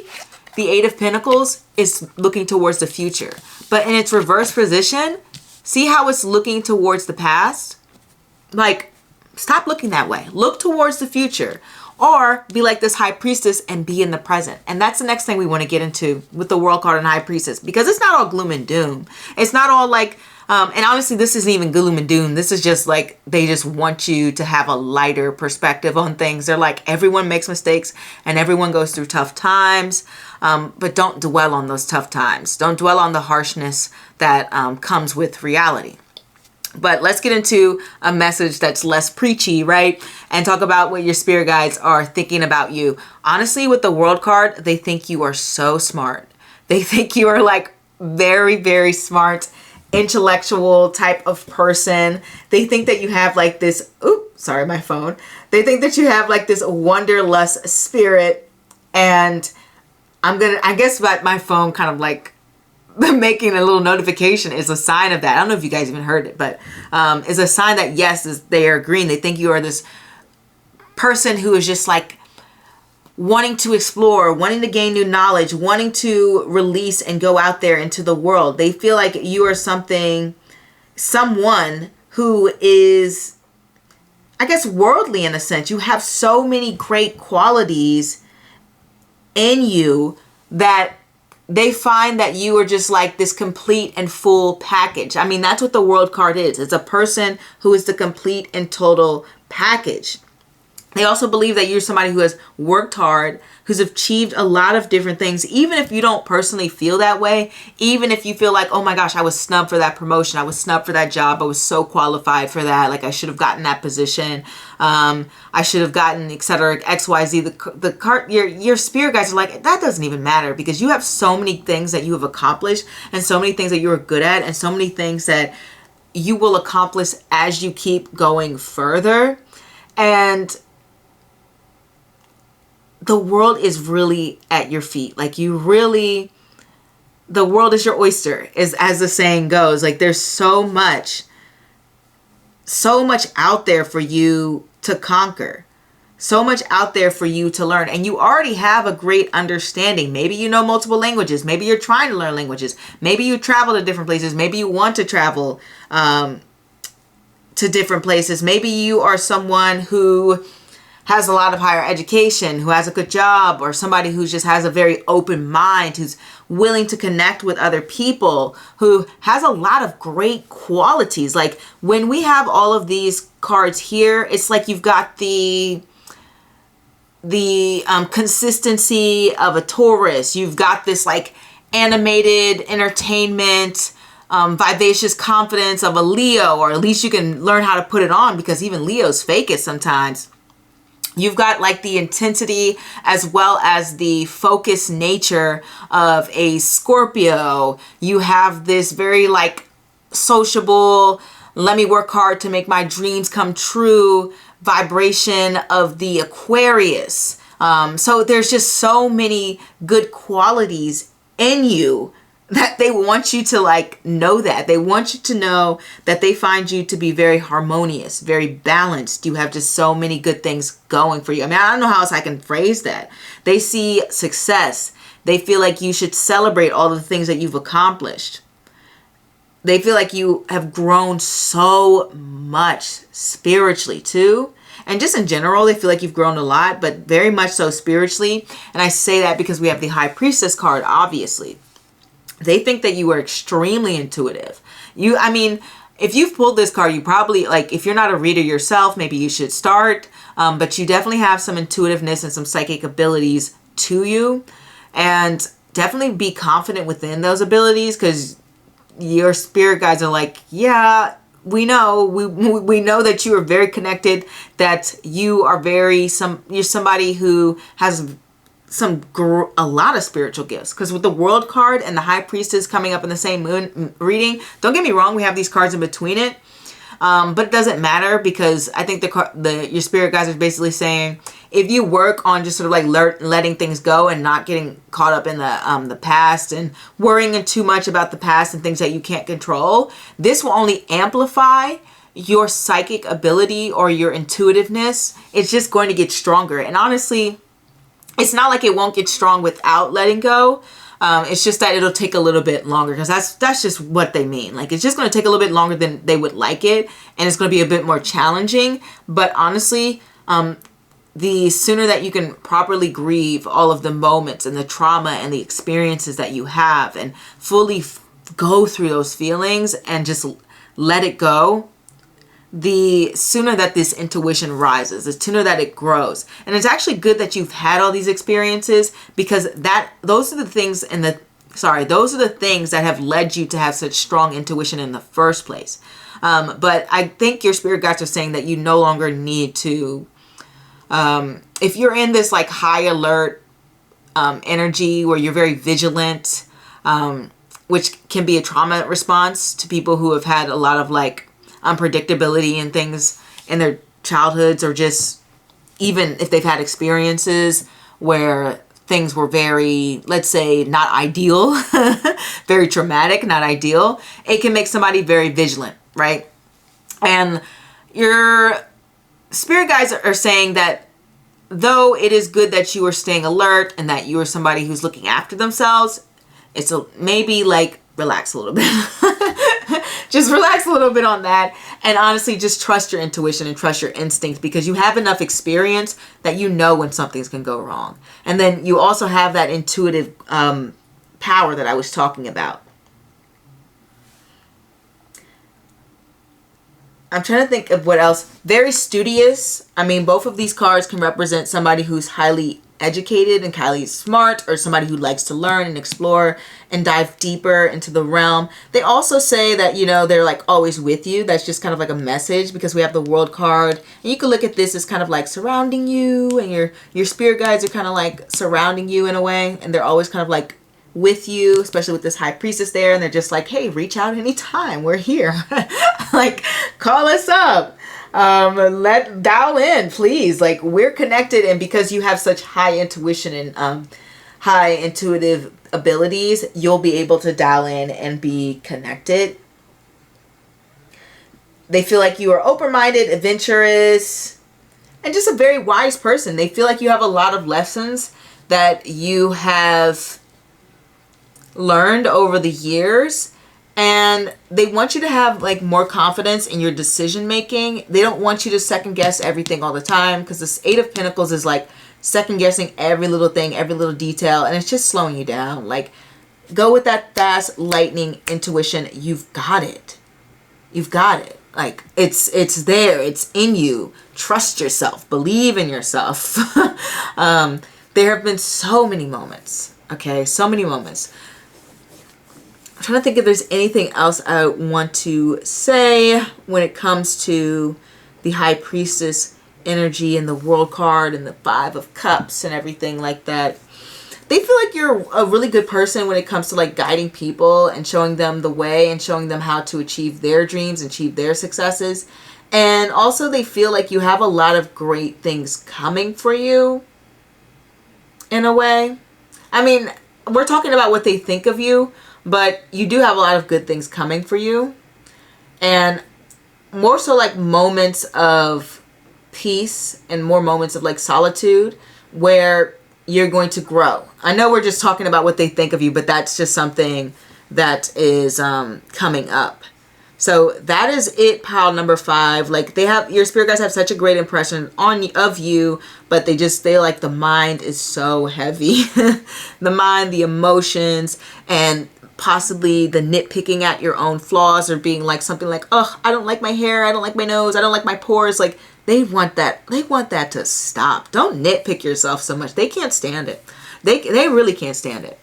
the 8 of Pentacles is looking towards the future, but in its reverse position, see how it's looking towards the past? Like, stop looking that way. Look towards the future. Or be like this High Priestess and be in the present. And that's the next thing we want to get into with the World card and High Priestess. Because it's not all gloom and doom. It's not all like, and honestly, this isn't even gloom and doom. This is just like, they just want you to have a lighter perspective on things. They're like, everyone makes mistakes and everyone goes through tough times. But don't dwell on those tough times. Don't dwell on the harshness that comes with reality. But let's get into a message that's less preachy, right? And talk about what your spirit guides are thinking about you. Honestly, with the World card, they think you are so smart. They think you are like very, very smart, intellectual type of person. They think that you have like this, sorry, my phone. They think that you have like this wanderlust spirit. And I guess that my phone kind of like making a little notification is a sign of that. I don't know if you guys even heard it, but is a sign that yes, they are agreeing. They think you are this person who is just like wanting to explore, wanting to gain new knowledge, wanting to release and go out there into the world. They feel like you are someone who is, I guess, worldly in a sense. You have so many great qualities in you that they find that you are just like this complete and full package. I mean, that's what the World card is. It's a person who is the complete and total package. They also believe that you're somebody who has worked hard, who's achieved a lot of different things, even if you don't personally feel that way, even if you feel like, oh my gosh, I was snubbed for that promotion, I was snubbed for that job, I was so qualified for that, like I should have gotten that position, I should have gotten, etc., XYZ. The card, your spirit guides are like, that doesn't even matter, because you have so many things that you have accomplished, and so many things that you're good at, and so many things that you will accomplish as you keep going further. And the world is really at your feet. Like, the world is your oyster, as the saying goes. Like, there's so much out there for you to conquer, so much out there for you to learn. And you already have a great understanding. Maybe you know multiple languages. Maybe you're trying to learn languages. Maybe you travel to different places. Maybe you want to travel to to different places. Maybe you are someone who has a lot of higher education, who has a good job, or somebody who just has a very open mind, who's willing to connect with other people, who has a lot of great qualities. Like when we have all of these cards here, it's like you've got the consistency of a Taurus. You've got this like animated entertainment, vivacious confidence of a Leo, or at least you can learn how to put it on, because even Leos fake it sometimes. You've got like the intensity as well as the focused nature of a Scorpio. You have this very like sociable, let me work hard to make my dreams come true vibration of the Aquarius. So there's just so many good qualities in you that they want you to like know that. They want you to know that they find you to be very harmonious, very balanced. You have just so many good things going for you. I mean, I don't know how else I can phrase that. They see success. They feel like you should celebrate all the things that you've accomplished. They feel like you have grown so much spiritually too. And just in general, they feel like you've grown a lot, but very much so spiritually. And I say that because we have the High Priestess card, obviously. They think that you are extremely intuitive. I mean, if you've pulled this card, you probably, like, if you're not a reader yourself, maybe you should start. But you definitely have some intuitiveness and some psychic abilities to you. And definitely be confident within those abilities, because your spirit guides are like, yeah, we know. We know that you are very connected, that you are you're somebody who has a lot of spiritual gifts, because with the World card and the High Priestess coming up in the same moon reading, don't get me wrong, we have these cards in between it, but it doesn't matter, because I think your spirit guides are basically saying, if you work on just sort of like letting things go and not getting caught up in the past and worrying too much about the past and things that you can't control, this will only amplify your psychic ability or your intuitiveness. It's just going to get stronger. And honestly, it's not like it won't get strong without letting go. It's just that it'll take a little bit longer, because that's just what they mean. Like, it's just going to take a little bit longer than they would like it, and it's going to be a bit more challenging. But honestly, the sooner that you can properly grieve all of the moments and the trauma and the experiences that you have, and fully go through those feelings and just let it go, the sooner that this intuition rises, the sooner that it grows. And it's actually good that you've had all these experiences, because those are the things that have led you to have such strong intuition in the first place. But I think your spirit guides are saying that you no longer need to, if you're in this like high alert energy where you're very vigilant, which can be a trauma response to people who have had a lot of like unpredictability and things in their childhoods, or just even if they've had experiences where things were very, let's say, not ideal, very traumatic, not ideal, it can make somebody very vigilant, right? And your spirit guides are saying that though it is good that you are staying alert and that you are somebody who's looking after themselves, it's maybe like relax a little bit. Just relax a little bit on that, and honestly just trust your intuition and trust your instincts, because you have enough experience that you know when something's going to go wrong. And then you also have that intuitive power that I was talking about. I'm trying to think of what else. Very studious. I mean, both of these cards can represent somebody who's highly educated and highly smart, or somebody who likes to learn and explore and dive deeper into the realm. They also say that, you know, they're like always with you. That's just kind of like a message, because we have the World card, and you can look at this as kind of like surrounding you, and your spirit guides are kind of like surrounding you in a way, and they're always kind of like with you, especially with this High Priestess there, and they're just like, hey, reach out anytime, we're here. Like, call us up, dial in, please. Like, we're connected. And because you have such high intuition and high intuitive abilities, you'll be able to dial in and be connected. They feel like you are open-minded, adventurous, and just a very wise person. They feel like you have a lot of lessons that you have learned over the years, And they want you to have like more confidence in your decision making. They don't want you to second guess everything all the time, because this Eight of Pentacles is like second guessing every little thing, every little detail, and it's just slowing you down. Like, go with that fast lightning intuition. You've got it. You've got it. Like, it's there. It's in you. Trust yourself. Believe in yourself. There have been so many moments. Okay, so many moments. I'm trying to think if there's anything else I want to say when it comes to the High Priestess energy and the World card and the Five of Cups and everything like that. They feel like you're a really good person when it comes to like guiding people and showing them the way and showing them how to achieve their dreams and achieve their successes. And also they feel like you have a lot of great things coming for you in a way. I mean, we're talking about what they think of you, but you do have a lot of good things coming for you. And more so like moments of peace and more moments of like solitude where you're going to grow. I know we're just talking about what they think of you, but that's just something that is coming up. So that is it, pile number 5. Like, they have, your spirit guides have such a great impression of you, but they like the mind is so heavy. The mind, the emotions, and possibly the nitpicking at your own flaws, or being like something like, oh, I don't like my hair, I don't like my nose, I don't like my pores. Like, they want that to stop. Don't nitpick yourself so much. They can't stand it. They really can't stand it.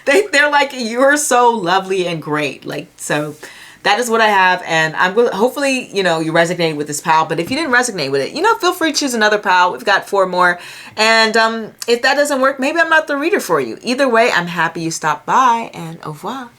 They're like, you're so lovely and great. Like, so that is what I have. And I'm going to, hopefully, you know, you resonate with this pal. But if you didn't resonate with it, you know, feel free to choose another pal. We've got 4 more. And if that doesn't work, maybe I'm not the reader for you. Either way, I'm happy you stopped by, and au revoir.